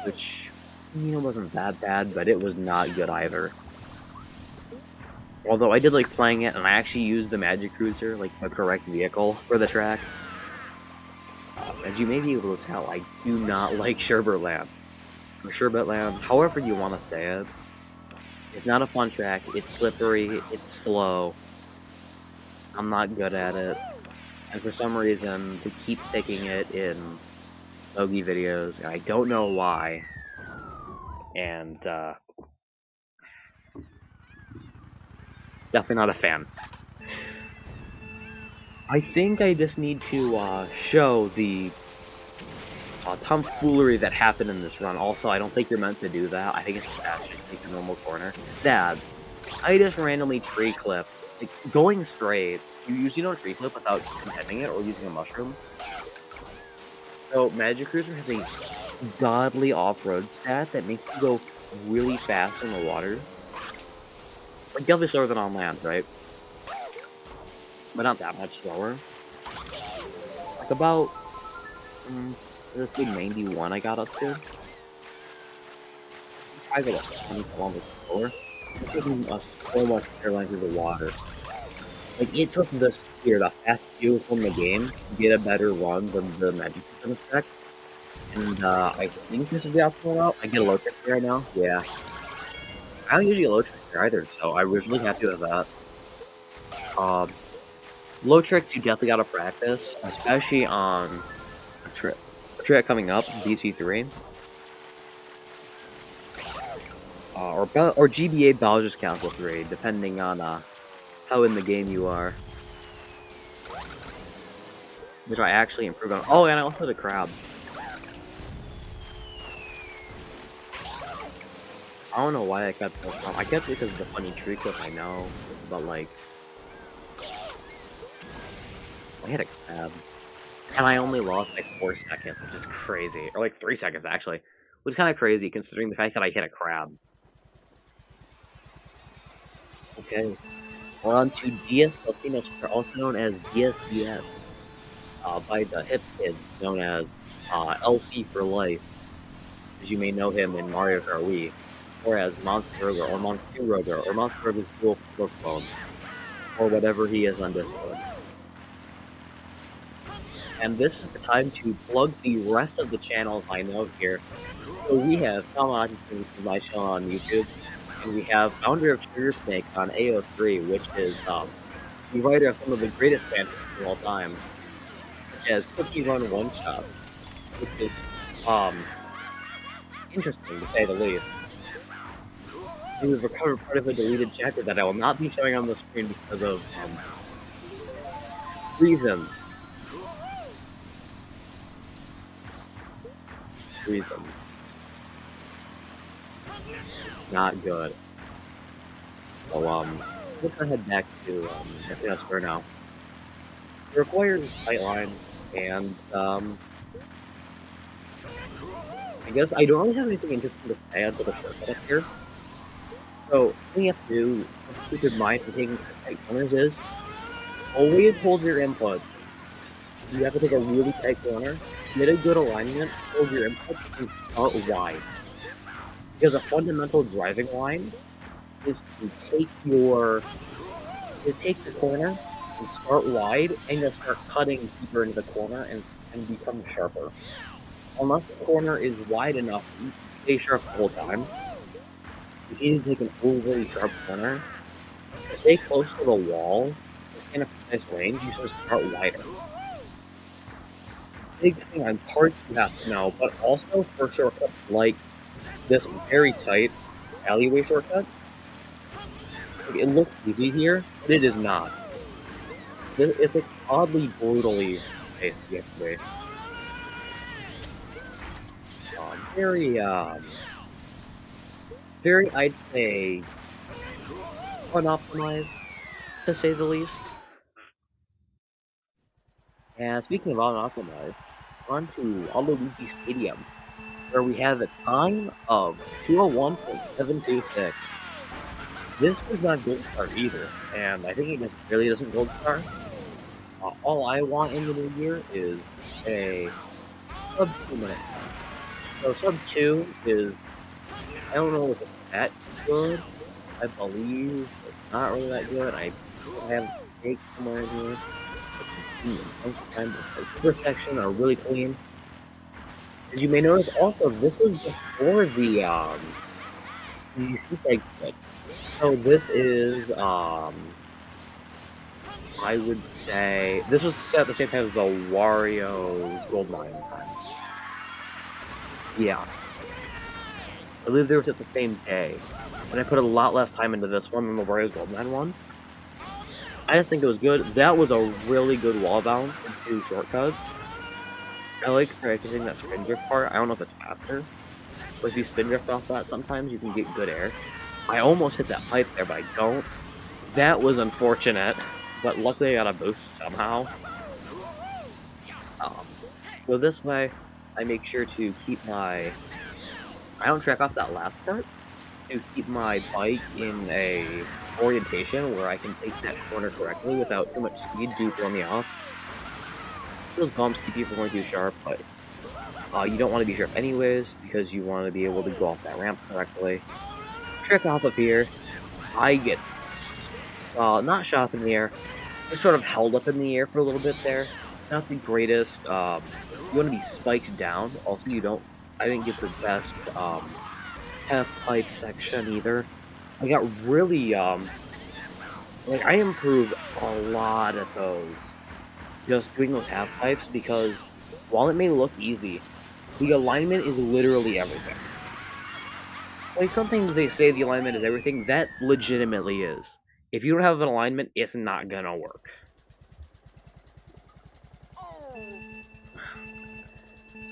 Which, wasn't that bad, but it was not good either. Although I did like playing it, and I actually used the Magic Cruiser, like the correct vehicle for the track. As you may be able to tell, I do not like Sherbet Land. Or Sherbet Land, however you want to say it. It's not a fun track, it's slippery, it's slow. I'm not good at it. And for some reason, they keep picking it in Logie videos, and I don't know why. And, definitely not a fan. I think I just need to, show the tomfoolery that happened in this run. Also, I don't think you're meant to do that. I think it's just take a normal corner. Dad, I just randomly tree clipped. Like, going straight, you usually don't tree clip without intending it or using a mushroom. So, Magic Cruiser has a godly off-road stat that makes you go really fast in the water. Like, definitely slower than on land, right? But not that much slower. Like, about... this big 91 I got up to. I got like 20 kilometers slower. It's taking us so much airline through the water. Like, it took the spear, the fast vehicle in the game, to get a better run than the Magic System spec. And, I think this is the optimal route. I get a low trick right now. Yeah. I don't usually get low tricks there either, so I was really happy with that. Low tricks you definitely gotta practice, especially on a track coming up, BC3. Or GBA Bowser's Council 3, depending on how in the game you are. Which I actually improved on. Oh, and I also had a crab. I don't know why I kept this from. I kept it because of the funny tree clip, I know. But, like, I had a crab. And I only lost by 4 seconds, which is crazy. Or, like, 3 seconds, actually. Which is kind of crazy, considering the fact that I hit a crab. Okay. We're on to DS Delfino Square, also known as DSDS. By the hip kids, known as LC for Life, as you may know him in Mario Kart Wii. Or as Monster Roger, or Monster Roger, or Monster Roger's dual clone, or whatever he is on Discord. And this is the time to plug the rest of the channels I know here. So we have Kamaji, which is my channel on YouTube, and we have founder of Sugar Snake on AO3, which is the writer of some of the greatest fanfics of all time, such as Cookie Run One Shot, which is um interesting to say the least. And we've recovered part of the deleted chapter that I will not be showing on the screen because of reasons. Reasons. Not good. So let's go head back to Neptune's Square now. It requires tight lines, and I guess I don't really have anything interesting to say until the shortcut up here. So, all you have to do, keep in mind for taking tight corners is, always hold your input. You have to take a really tight corner, get a good alignment, hold your input, and start wide. Because a fundamental driving line is to take the corner and start wide, and you'll start cutting deeper into the corner and become sharper. Unless the corner is wide enough, you can stay sharp the whole time. If you need to take an overly sharp corner, to stay close to the wall, to stay in a precise range, you should start wider. Big thing on parts you have to know, but also for shortcuts like this very tight alleyway shortcut. It looks easy here, but it is not. It's like oddly brutally paced yesterday. Very, I'd say, unoptimized, to say the least. And speaking of unoptimized, on to Waluigi Stadium, where we have a time of 201.726. This does not gold star either, and I think it just really doesn't gold star. All I want in the new year is a sub 2 minute time. So sub 2 is, I don't know if it's that good. I believe it's not really that good. I have a mistake somewhere in here. The first section are really clean. As you may notice, also this was before the seaside glitch. So this is I would say this was set at the same time as the Wario's Gold Mine time. Yeah, I believe they were at the same day, and I put a lot less time into this one than the Wario's Gold Mine one. I just think it was good. That was a really good wall bounce into shortcut. I like practicing that spin drift part. I don't know if it's faster, but if you spin drift off that, sometimes you can get good air. I almost hit that pipe there, but I don't. That was unfortunate, but luckily I got a boost somehow. So this way, I make sure to keep my... I don't track off that last part, to keep my bike in a orientation where I can take that corner correctly without too much speed to throw me off. Those bumps keep you from going too sharp, but you don't want to be sharp anyways, because you want to be able to go off that ramp correctly. Trick off up here, I get not shot up in the air, just sort of held up in the air for a little bit there. Not the greatest. You want to be spiked down. Also, I didn't get the best half pipe section either. I got really like I improved a lot at those. Just doing those half pipes because while it may look easy, the alignment is literally everything. Like sometimes they say the alignment is everything. That legitimately is. If you don't have an alignment, it's not gonna work.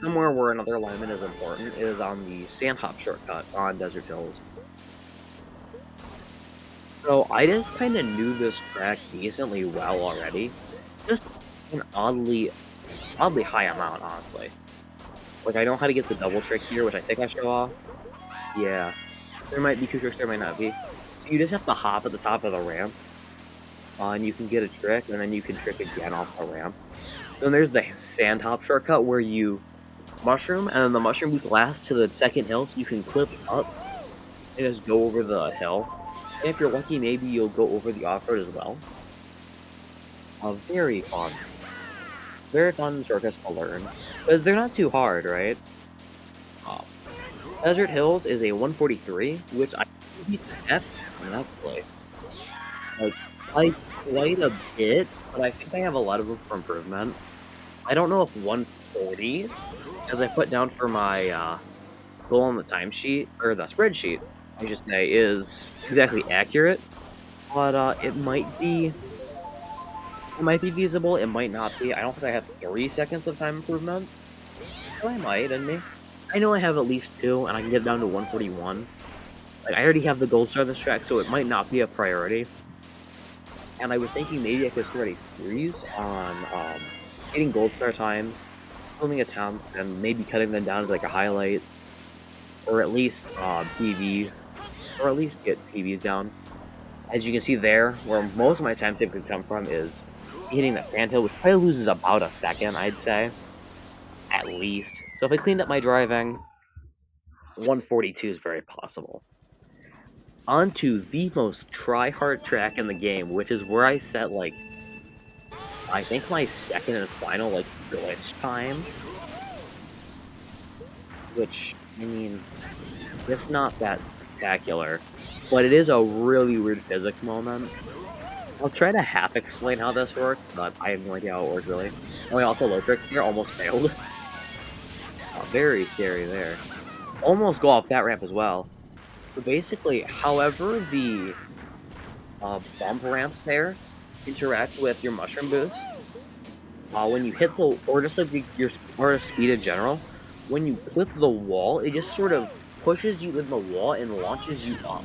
Somewhere where another alignment is important is on the sand hop shortcut on Desert Hills. So I just kind of knew this track decently well already, just an oddly high amount, honestly. Like I know how to get the double trick here, which I think I show off. Yeah, there might be two tricks, there might not be. So you just have to hop at the top of the ramp, and you can get a trick, and then you can trick again off the ramp. Then there's the sand hop shortcut where you mushroom, and then the mushroom boost lasts to the second hill, so you can clip up and just go over the hill. And if you're lucky, maybe you'll go over the off-road as well. Very fun. Very fun shortcuts to learn. Because they're not too hard, right? Uh, Desert Hills is a 143, which I beat the step on that play. Like, quite a bit, but I think I have a lot of room for improvement. I don't know if 140, as I put down for my goal on the timesheet, or the spreadsheet, I should say, is exactly accurate. But it might be feasible, it might not be. I don't think I have 3 seconds of time improvement. So I might, didn't me? I know I have at least 2, and I can get down to 141. Like, I already have the gold star on this track, so it might not be a priority. And I was thinking maybe I could start a series on getting gold star times, filming attempts, and maybe cutting them down to like a highlight, or at least PV, or at least get PVs down. As you can see there, where most of my time save could come from is hitting that sandhill, which probably loses about a second, I'd say. At least. So if I cleaned up my driving, 142 is very possible. Onto the most try-hard track in the game, which is where I set, like, I think my second and final, like, glitch time. Which, I mean, it's not that spectacular, but it is a really weird physics moment. I'll try to half explain how this works, but I have no idea how it works really. Oh, I also low tricks here, almost failed. Very scary there. Almost go off that ramp as well. So basically, however the bump ramps there interact with your mushroom boost, when you hit the, or just like your speed in general, when you clip the wall, it just sort of pushes you in the wall and launches you up,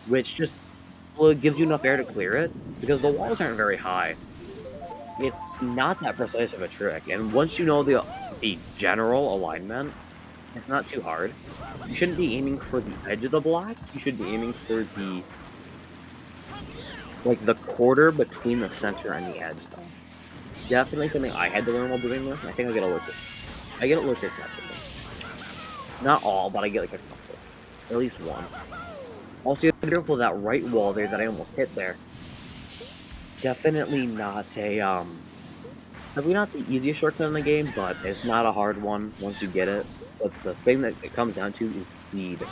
which just gives you enough air to clear it, because the walls aren't very high. It's not that precise of a trick, and once you know the general alignment, it's not too hard. You shouldn't be aiming for the edge of the block, you should be aiming for the quarter between the center and the edge, though. Definitely something I had to learn while doing this, and I think I get a little trick. I get a little tricks after this. Not all, but I get like a couple. At least one. Also, you have to be careful of that right wall there that I almost hit there. Definitely not probably not the easiest shortcut in the game, but it's not a hard one once you get it. But the thing that it comes down to is speed.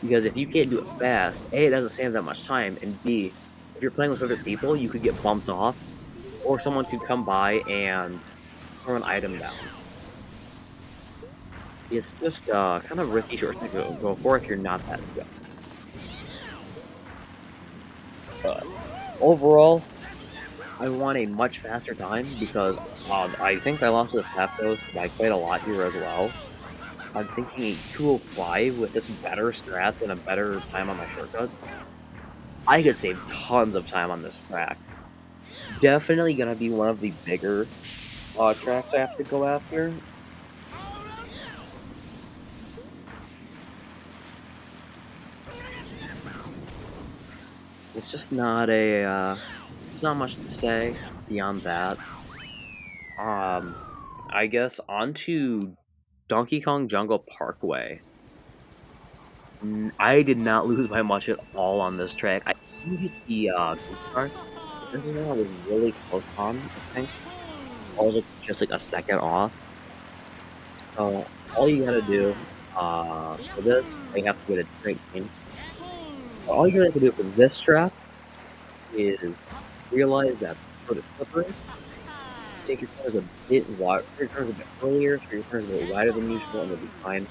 Because if you can't do it fast, A, it doesn't save that much time, and B, if you're playing with other people, you could get bumped off, or someone could come by and throw an item down. It's just kind of risky shortcut to go for if you're not that skilled. But overall, I want a much faster time because I think I lost this lap post by quite a lot here as well. I'm thinking a 205 with this better strat and a better time on my shortcuts. I could save tons of time on this track. Definitely gonna be one of the bigger tracks I have to go after. It's just not there's not much to say beyond that. I guess onto Donkey Kong Jungle Parkway. I did not lose by much at all on this track. I did hit the gold star, but this is one I was really close on, I think. I was like, just like a second off. So all you gotta do for this, I have to get a drink in. All you have to do for this track is realize that it's sort of slippery. Take your turns a bit wider, your turns a bit earlier, so your turns a bit wider than usual, and you'll be fine.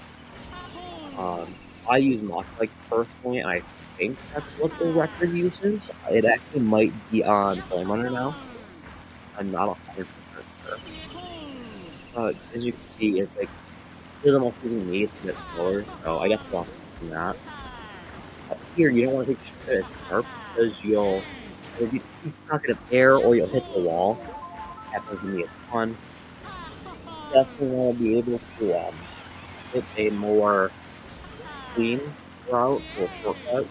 I use mock bike personally, and I think that's what the record uses. It actually might be on Flame Runner now. I'm not 100% sure. But as you can see, it's like because I'm also using me, it's a bit slower, so I definitely lost from that. Here, you don't want to take the shortcut as sharp because you'll either get stuck in air or you'll hit the wall. Happens to me a ton. Definitely want to be able to hit a more clean route or shortcut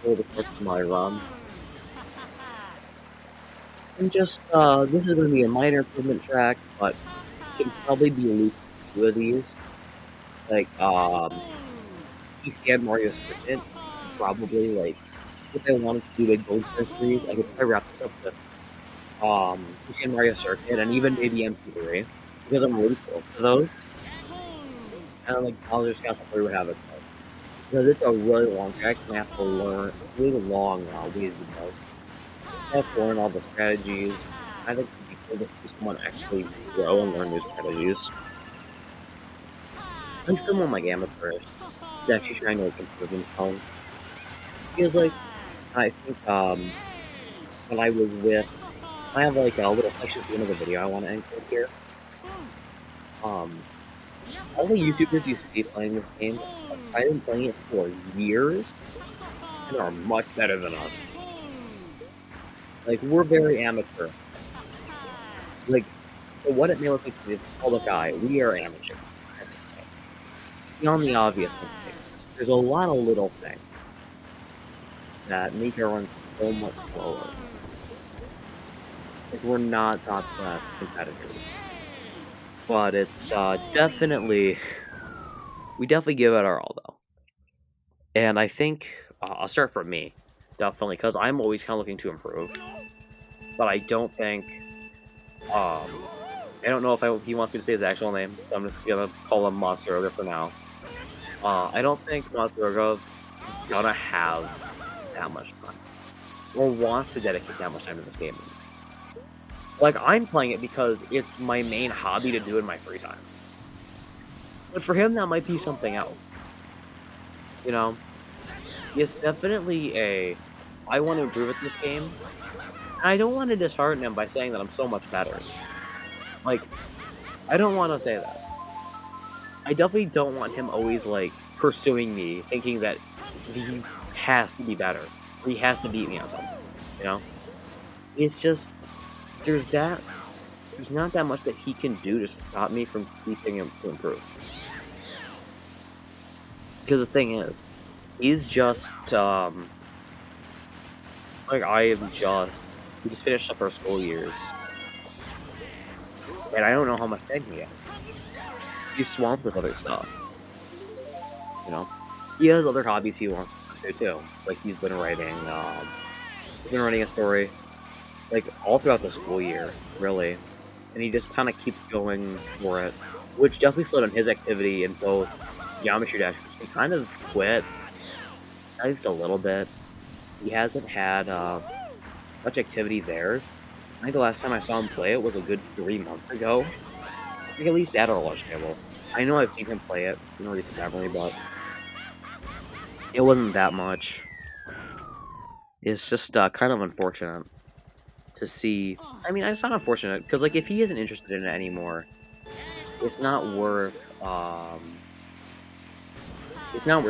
over the course of my run. And just, this is going to be a minor improvement track, but it can probably be looped two of these. Like, he scanned Mario Circuit, probably, like, if I wanted to do a Gold Star series, I could probably wrap this up with, he scanned Mario Circuit, and even maybe MC3, because I'm really close to those, and then, like, Bowser's Castle 3 would have it, because it's a really long track, and I have to learn really long, ways to go. I have to learn all the strategies. I think it'd be cool to see someone actually grow and learn new strategies. Like someone like Amateurish is actually trying to like improve themselves. Because like I think when I was with I have like a little section at the end of the video I want to include here. Um all the YouTubers you see playing this game have been playing it for years and are much better than us. Like we're very amateur. Like for what it may look like to the public eye, we are amateur. Beyond the obvious mistakes, there's a lot of little things that make our runs so much slower. Like, we're not top class competitors. But it's definitely, we definitely give it our all though. And I think, I'll start from me, definitely, because I'm always kind of looking to improve. But I don't think, I don't know if he wants me to say his actual name, so I'm just gonna call him Monster Ogre for now. I don't think Monster Ogre is gonna have that much time, or wants to dedicate that much time to this game. Like, I'm playing it because it's my main hobby to do in my free time. But for him, that might be something else. You know? It's definitely I want to improve at this game. And I don't want to dishearten him by saying that I'm so much better. Like, I don't want to say that. I definitely don't want him always, like, pursuing me, thinking that he has to be better. Or he has to beat me on something. You know? It's just, there's that there's not that much that he can do to stop me from keeping him to improve. Because the thing is, he's just, like, we just finished up our school years. And I don't know how much time he has. He's swamped with other stuff, you know? He has other hobbies he wants to pursue too. Like, he's been writing a story, like, all throughout the school year, really. And he just kind of keeps going for it, which definitely slowed down his activity in both Geometry Dash, which he kind of quit, at least a little bit. He hasn't had much activity there. I think the last time I saw him play it was a good 3 months ago. I think at least at our launch table. I know I've seen him play it in recent memory, but it wasn't that much. It's just kind of unfortunate to see. I mean, it's not unfortunate because like if he isn't interested in it anymore, it's not worth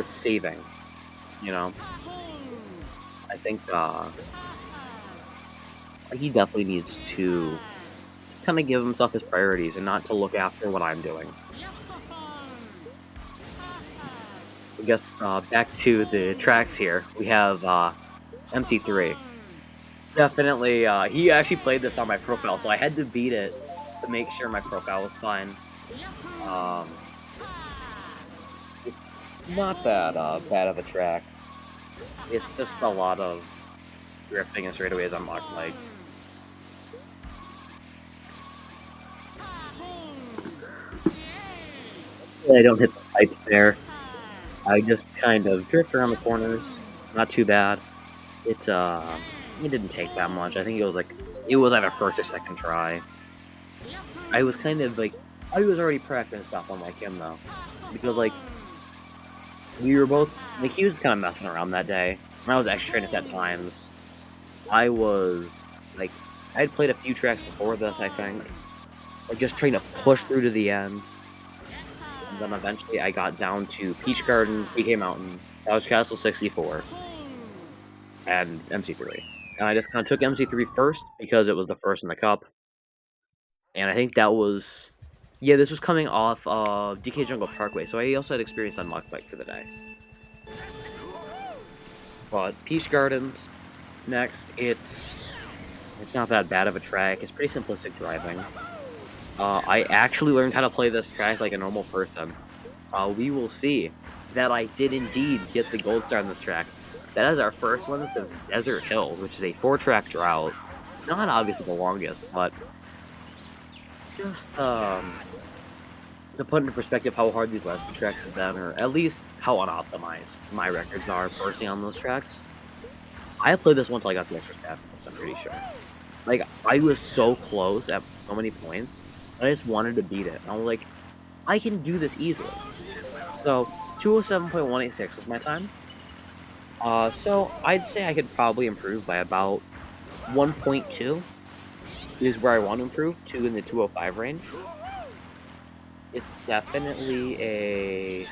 saving. You know, I think he definitely needs to kind of give himself his priorities and not to look after what I'm doing. I guess back to the tracks here. We have MC3. Definitely, he actually played this on my profile, so I had to beat it to make sure my profile was fine. It's not that bad of a track. It's just a lot of drifting and straightaways on Mock Mike. I don't hit the pipes there. I just kind of drift around the corners. Not too bad. It didn't take that much. I think it was either first or second try. I was kind of like I was already practiced up unlike him though, because like we were both, like, he was kind of messing around that day. When I was extra training at times, I was, like, I had played a few tracks before this, I think. Like, just trying to push through to the end. And then eventually I got down to Peach Gardens, DK Mountain, Couch Castle 64, and MC3. And I just kind of took MC3 first because it was the first in the cup. And I think that was, yeah, this was coming off of DK Jungle Parkway, so I also had experience on Mach Bike for the day. But Peach Gardens, next, it's not that bad of a track. It's pretty simplistic driving. I actually learned how to play this track like a normal person. We will see that I did indeed get the gold star on this track. That is our first one since Desert Hill, which is a 4-track drought. Not obviously the longest, but just to put into perspective how hard these last few tracks have been, or at least how unoptimized my records are personally on those tracks. I played this once I got the extra staff bonus, I'm pretty sure. Like, I was so close at so many points, I just wanted to beat it. And I was like, I can do this easily. So, 207.186 was my time. So I'd say I could probably improve by about 1.2 is where I want to improve, 2 in the 205 range. It's definitely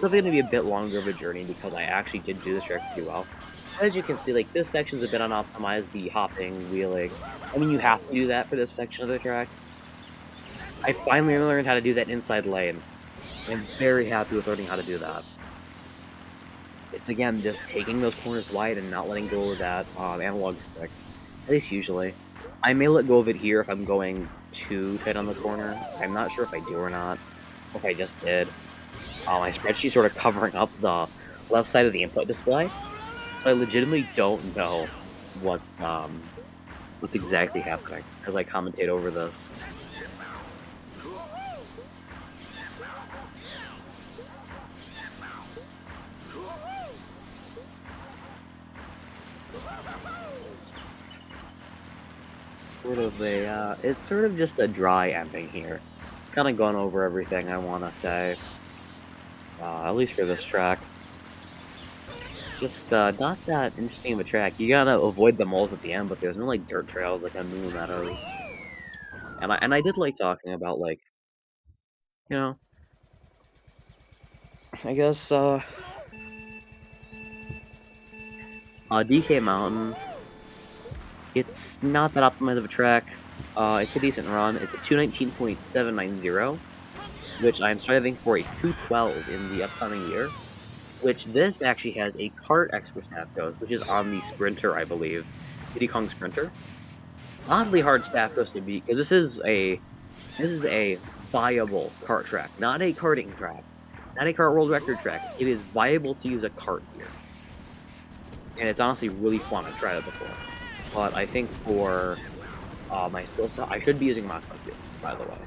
going to be a bit longer of a journey because I actually did do this track pretty well. As you can see, like, this section's a bit unoptimized, the hopping, wheeling. I mean, you have to do that for this section of the track. I finally learned how to do that inside lane. I'm very happy with learning how to do that. It's, again, just taking those corners wide and not letting go of that analog stick. At least usually. I may let go of it here if I'm going too tight on the corner. I'm not sure if I do or not. If I just did. My spreadsheet's sort of covering up the left side of the input display. So I legitimately don't know what's exactly happening as I commentate over this. It's sort of just a dry ending here. Kind of gone over everything I want to say, at least for this track. It's just not that interesting of a track. You gotta avoid the moles at the end, but there's no like dirt trails like on Moon Meadows. And I did like talking about, like, you know, I guess DK Mountain. It's not that optimized of a track. It's a decent run. It's a 219.790, which I'm striving for a 212 in the upcoming year. Which this actually has a kart expert staff coast, which is on the Sprinter, I believe, Diddy Kong Sprinter. Oddly hard staff coast to beat because this is a viable kart track, not a karting track, not a kart world record track. It is viable to use a kart here, and it's honestly really fun. I've tried it before, but I think for my skill set, I should be using my here, by the way.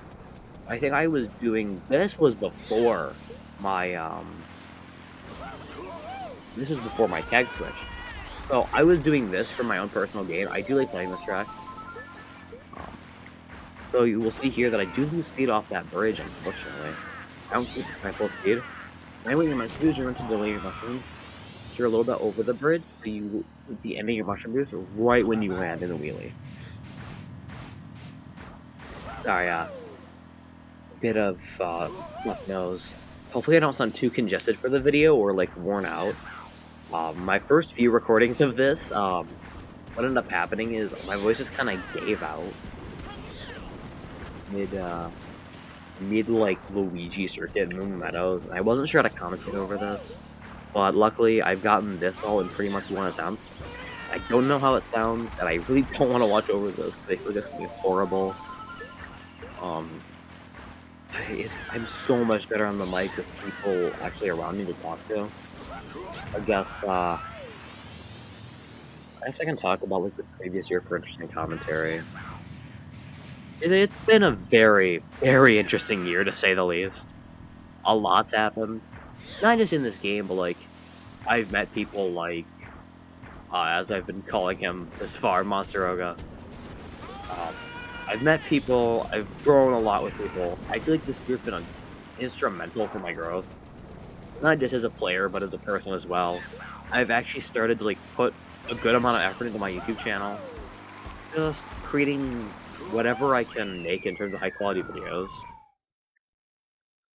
I think I was doing this was before my this was before my tag switch. So I was doing this for my own personal gain. I do like playing this track. So you will see here that I do lose speed off that bridge, unfortunately. I don't keep my full speed. And what you're meant to do is you're meant to delay your mushroom. So you're a little bit over the bridge, so you hit the end of your mushroom boost right when you land in the wheelie. Sorry, bit of left nose. Hopefully I don't sound too congested for the video or like worn out. My first few recordings of this, what ended up happening is my voice just kind of gave out mid like Luigi Circuit Moon Meadows. I wasn't sure how to commentate over this, but luckily I've gotten this all in pretty much one attempt. I don't know how it sounds, and I really don't want to watch over this because I feel like it's gonna be horrible. I'm so much better on the mic with people actually around me to talk to. I guess I can talk about like the previous year for interesting commentary. It's been a very, very interesting year to say the least. A lot's happened. Not just in this game, but like I've met people like as I've been calling him this far, Monsteroga. I've met people, I've grown a lot with people. I feel like this year's been instrumental for my growth. not just as a player, but as a person as well, I've actually started to, like, put a good amount of effort into my YouTube channel. Just creating whatever I can make in terms of high-quality videos.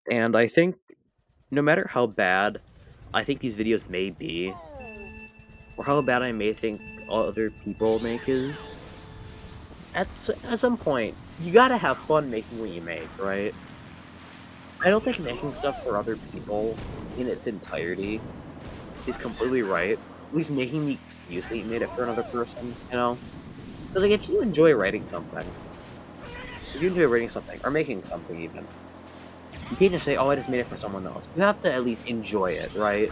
And I think no matter how bad I think these videos may be, or how bad I may think other people make is, at some point, you gotta have fun making what you make, right? I don't think making stuff for other people in its entirety is completely right. At least making the excuse that you made it for another person, you know? Because, like, if you enjoy writing something, or making something even, you can't just say, oh, I just made it for someone else. You have to at least enjoy it, right?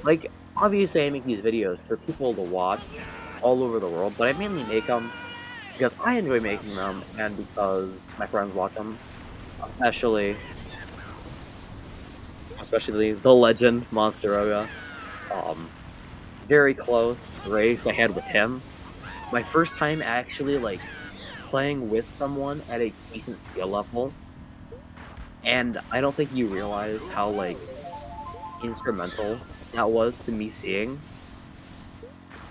Like, obviously I make these videos for people to watch all over the world, but I mainly make them because I enjoy making them, and because my friends watch them, especially the legend Monsteroga. Very close race I had with him. My first time actually, like, playing with someone at a decent skill level, and I don't think you realize how, like, instrumental that was to me seeing.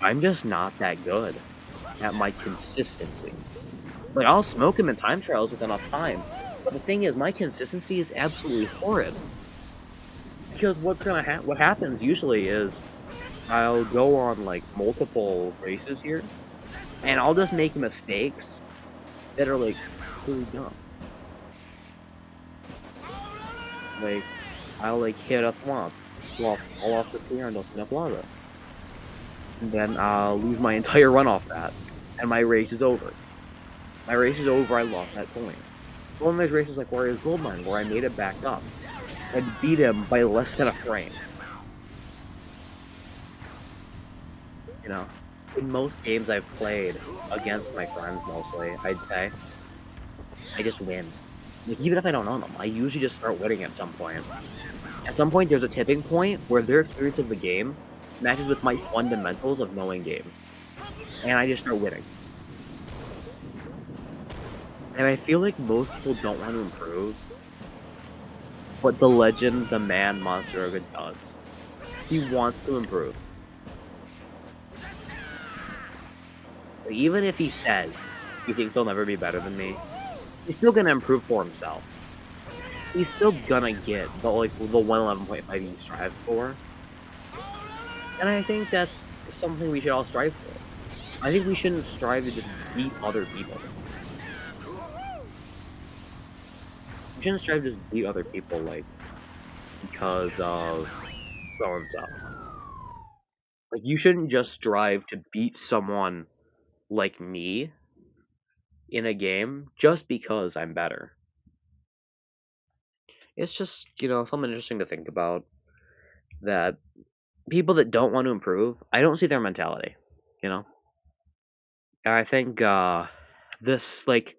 I'm just not that good at my consistency. Like, I'll smoke him in time trials with enough time, but the thing is, my consistency is absolutely horrid. Because what happens usually is, I'll go on, like, multiple races here, and I'll just make mistakes that are, like, really dumb. Like, I'll, like, hit a thwomp, fall off the clear and open up lava. And then I'll lose my entire run off that, and my race is over. My race is over, I lost that point. One of those races like Warriors Goldmine, where I made it back up. I beat him by less than a frame. You know, in most games I've played against my friends, mostly, I'd say, I just win. Like, even if I don't know them, I usually just start winning at some point. At some point, there's a tipping point where their experience of the game matches with my fundamentals of knowing games. And I just start winning. And I feel like most people don't want to improve, but the legend, the man, Monsteroga does. He wants to improve. Like, even if he says he thinks he'll never be better than me, he's still gonna improve for himself. He's still gonna get the 111.5 he strives for. And I think that's something we should all strive for. I think we shouldn't strive to just beat other people. We shouldn't strive to just beat other people, like, because of so-and-so. Like, you shouldn't just strive to beat someone like me in a game just because I'm better. It's just, something interesting to think about, that people that don't want to improve, I don't see their mentality, And I think, this, like,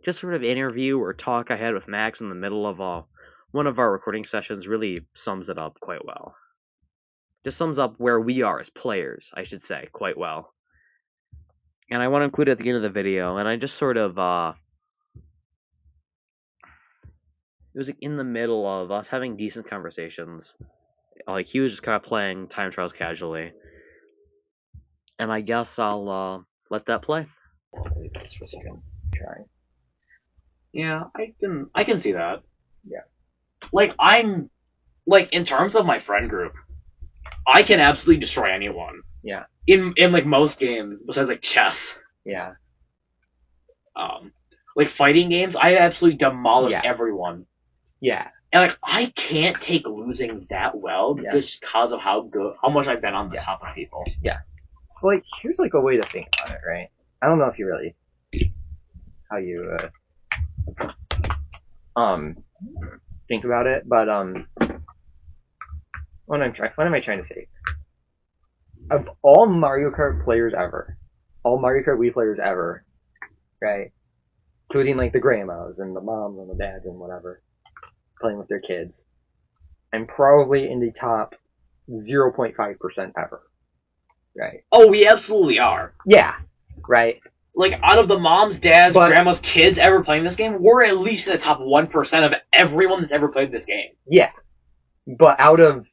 just sort of interview or talk I had with Max in the middle of one of our recording sessions really sums it up quite well. Just sums up where we are as players, I should say, quite well. And I want to include it at the end of the video, and I just sort of, it was like in the middle of us having decent conversations. Like, he was just kind of playing time trials casually. And I guess I'll, let that play. Wait, that's for a second. Try. Yeah, I can see that. Yeah. Like, in terms of my friend group, I can absolutely destroy anyone. Yeah. In like most games, besides like chess. Yeah. Like fighting games, I absolutely demolish Yeah. everyone. Yeah. And like, I can't take losing that well just because of how much I've been on the top of people. Yeah. So, like, here's like a way to think about it, right? I don't know if you really how you think about it, but what am I trying to say? Of all Mario Kart players ever, all Mario Kart Wii players ever, right? Including like the grandmas and the moms and the dads and whatever, playing with their kids, I'm probably in the top 0.5% ever. Right. Oh, we absolutely are. Yeah. Right. Like, out of the moms, dads, grandmas, kids ever playing this game, we're at least in the top 1% of everyone that's ever played this game. Yeah. But out of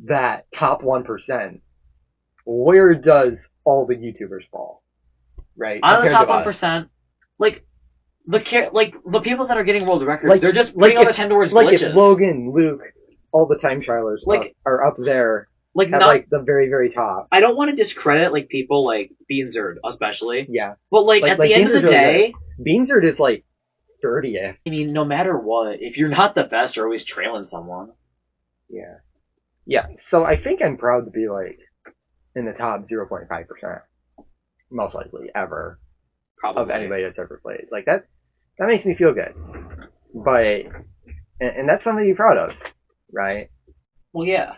that top 1%, where does all the YouTubers fall? Right? Out of the Compared top to us. 1%, like the people that are getting world records, they're just putting all their time towards like glitches. if Logan, Luke, all the time trialers are up there like at not like the very, very top. I don't want to discredit like people like Beanzerd especially. Yeah. But like at the end of the day, Beanzerd is like 30th. I mean, no matter what, if you're not the best, you're always trailing someone. Yeah. Yeah. So I think I'm proud to be like in the top 0.5%, most likely ever, Probably. of anybody that's ever played. Like that makes me feel good. But and that's something to be proud of, right? Well, yeah.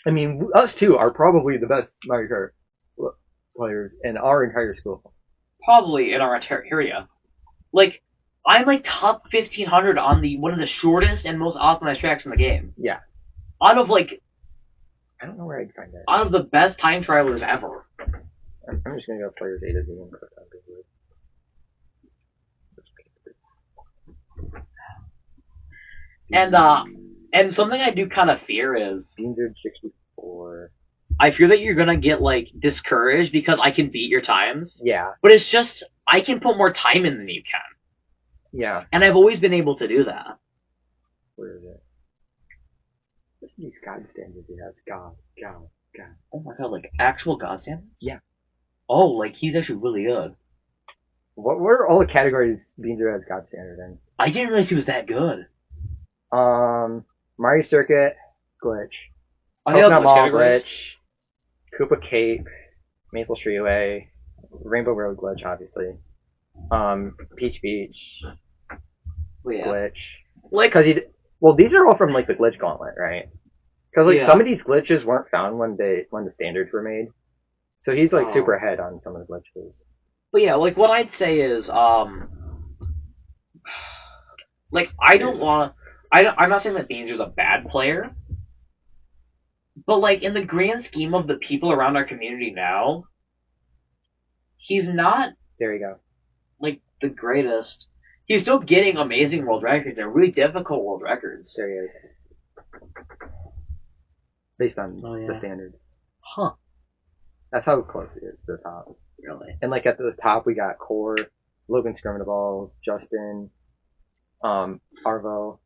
I mean, us two are probably the best Mario Kart players in our entire school. Probably in our area. Like, I'm like top 1500 on the one of the shortest and most optimized tracks in the game. Yeah. Out of like, I don't know where I'd find that. out of the best time trialers ever. I'm just gonna go player data and click on Google. And something I do kind of fear is Beanzerd 64. I fear that you're gonna get like discouraged because I can beat your times. Yeah. But it's just I can put more time in than you can. Yeah. And I've always been able to do that. Where is it? What are these God standards he has? God. Oh my god, like actual God standards? Yeah. Oh, like he's actually really good. What are all the categories Beanzerd has God standard in? I didn't realize he was that good. Mario Circuit, glitch. Are they all Coconut glitch Mall, categories? glitch. Koopa Cape, Maple Streetway, Rainbow Road glitch, obviously. Peach Beach, Well, yeah. glitch. Like, Well, these are all from like the glitch gauntlet, right? Because like Yeah. some of these glitches weren't found when the standards were made, so he's like super ahead on some of the glitches. but yeah, like what I'd say is, like I'm not saying that Beanzer's a bad player, but like in the grand scheme of the people around our community now, he's not There you go. like the greatest. He's still getting amazing world records. They're really difficult world records. There he is. Based on Oh, yeah. the standard. Huh. That's how close he is to the top. Really? And like at the top we got Core, Logan Skirminables, Justin, Arvo,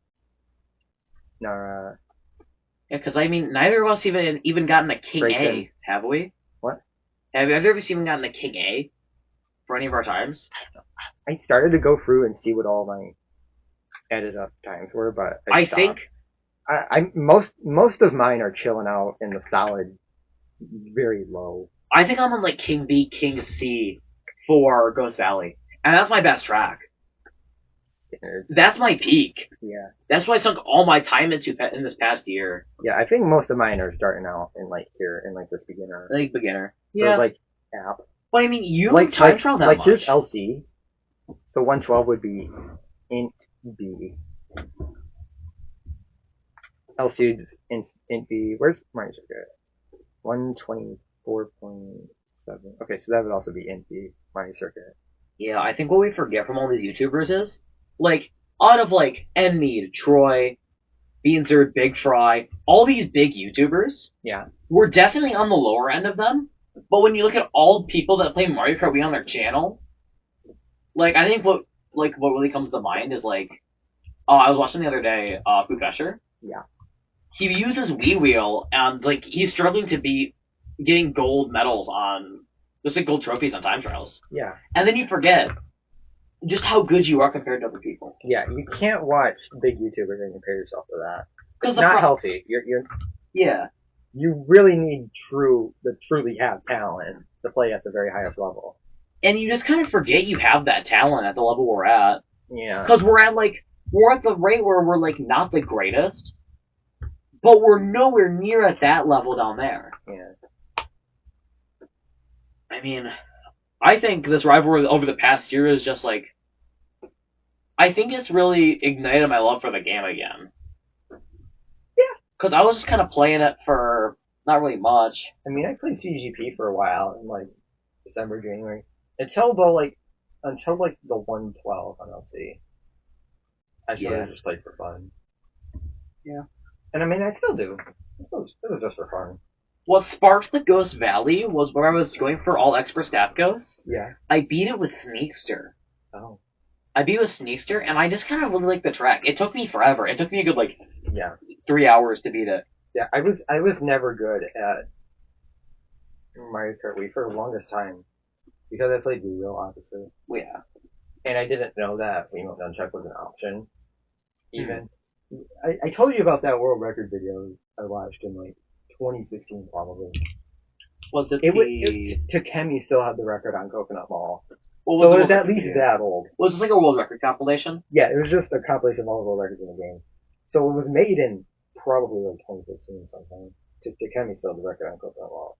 Nara. Yeah, because I mean, neither of us even gotten a King Grayson. A, have we? What? Have either of us even gotten a King A for any of our times? I started to go through and see what all my added up times were, but I stopped. think I most of mine are chilling out in the solid, very low. I think I'm on like King B, King C for Ghost Valley, and that's my best track. standards. That's my peak. Yeah. That's what I sunk all my time into in this past year. Yeah, I think most of mine are starting out in like here in like this beginner. Like beginner. Or, Yeah. like app. But I mean, you Like time trial that like much. here's LC. So 112 would be int B. LC is int B. Where's Mario Circuit? 124.7. Okay, so that would also be int B, Mario Circuit. Yeah, I think what we forget from all these YouTubers is, like, out of, like, Enmead, Troy, Beanzerd, Big Fry, all these big YouTubers, Yeah. we're definitely on the lower end of them, but when you look at all people that play Mario Kart Wii on their channel, like, I think what really comes to mind is, like, I was watching the other day, Pukasher. Yeah. He uses Wii Wheel, and, like, he's struggling to be getting gold medals on, just like gold trophies on time trials. Yeah. And then you forget just how good you are compared to other people. Yeah, you can't watch big YouTubers and compare yourself to that. Because It's not healthy. Yeah. You really need truly have talent to play at the very highest level. And you just kind of forget you have that talent at the level we're at. Yeah. Because we're at the rate where we're, like, not the greatest, but we're nowhere near at that level down there. Yeah. I mean, I think this rivalry over the past year is just, like, I think it's really ignited my love for the game again. Yeah. Because I was just kind of playing it for not really much. I mean, I played CGP for a while in like December, January, until the 112 on LC. I sort of just played for fun. Yeah. And I mean, I still do. This was just for fun. What sparked the Ghost Valley was where I was going for all expert staff ghosts. Yeah. I beat it with Sneakster. Oh. I beat it with Sneakster, and I just kind of really liked the track. It took me forever. It took me a good, like, Yeah. 3 hours to beat it. Yeah, I was never good at Mario Kart Wii for the longest time because I played Wii U, obviously, Well, yeah. and I didn't know that Wiimote nunchuck was an option. Even I told you about that world record video I watched in like 2016 probably. Was it Takemi still had the record on Coconut Mall, what so the it was world at record least video? that old. Was this like a world record compilation? Yeah, it was just a compilation of all the world records in the game. So it was made in probably like 2015 sometime because Takemi still had the record on Coconut Mall.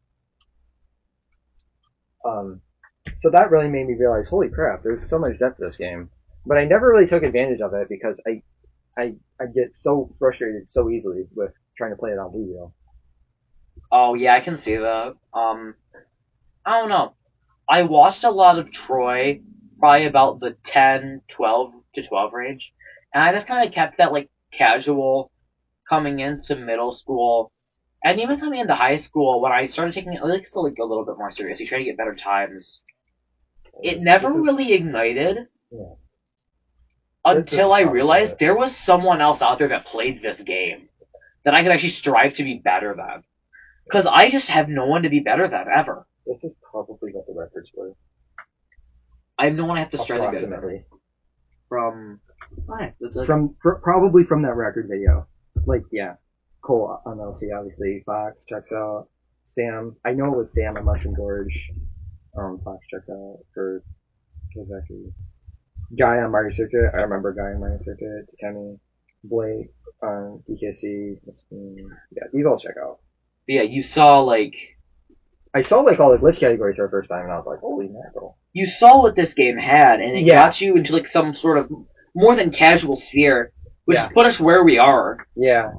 So that really made me realize, holy crap, there's so much depth to this game. But I never really took advantage of it because I get so frustrated so easily with trying to play it on Wii U. Oh, yeah, I can see that. I don't know. I watched a lot of Troy, probably about the 12 to 12 range, and I just kind of kept that, like, casual coming into middle school, and even coming into high school when I started taking it like, still, like, a little bit more seriously, trying to get better times. It never really ignited Yeah. until I realized there was someone else out there that played this game that I could actually strive to be better than. Because I just have no one to be better than, ever. This is probably what the records were. I have no one I have to strive to be better. Approximately. From... Alright, that's it. Probably from that record video. Like, yeah. Cole on LC, obviously. Fox checks out. Sam. I know it was Sam on Mushroom Gorge. Fox checked out for actually Guy on Mario Circuit. I remember Guy on Mario Circuit. Takemi. Blake on DKC. Yeah, these all check out. But yeah, you saw, like... I saw, like, all the glitch categories for the first time, and I was like, holy mackerel. You saw what this game had, and it got you into, like, some sort of more than casual sphere, which put us where we are. Yeah.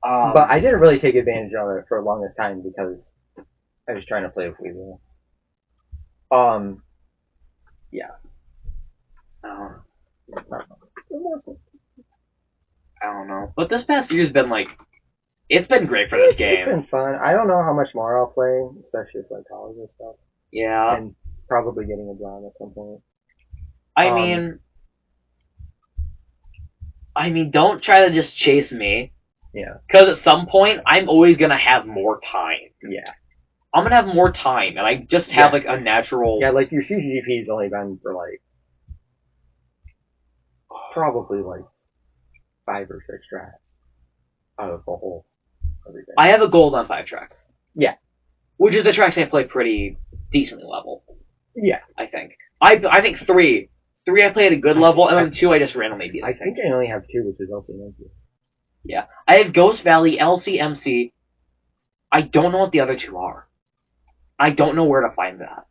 But I didn't really take advantage of it for the longest time because I was trying to play with Wii U. Yeah. I don't know. But this past year's been, like, it's been great for this game. It's been fun. I don't know how much more I'll play, especially with like college and stuff. Yeah. And probably getting a job at some point. I mean, don't try to just chase me. Yeah. Because at some point, I'm always gonna have more time. Yeah. I'm gonna have more time, and I just have, like, a natural... Yeah, like, your CGP's only been for, like, probably, like, 5 or 6 tracks out of the whole everything. I have a gold on 5 tracks. Yeah. Which is the tracks I play pretty decently level. Yeah. I think. I think 3. 3 I play at a good level, and then 2 I just randomly beat, I think I only have 2, which is LCMC. Yeah. I have Ghost Valley, LCMC. I don't know what the other 2 are. I don't know where to find that.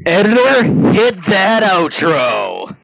Editor, hit that outro!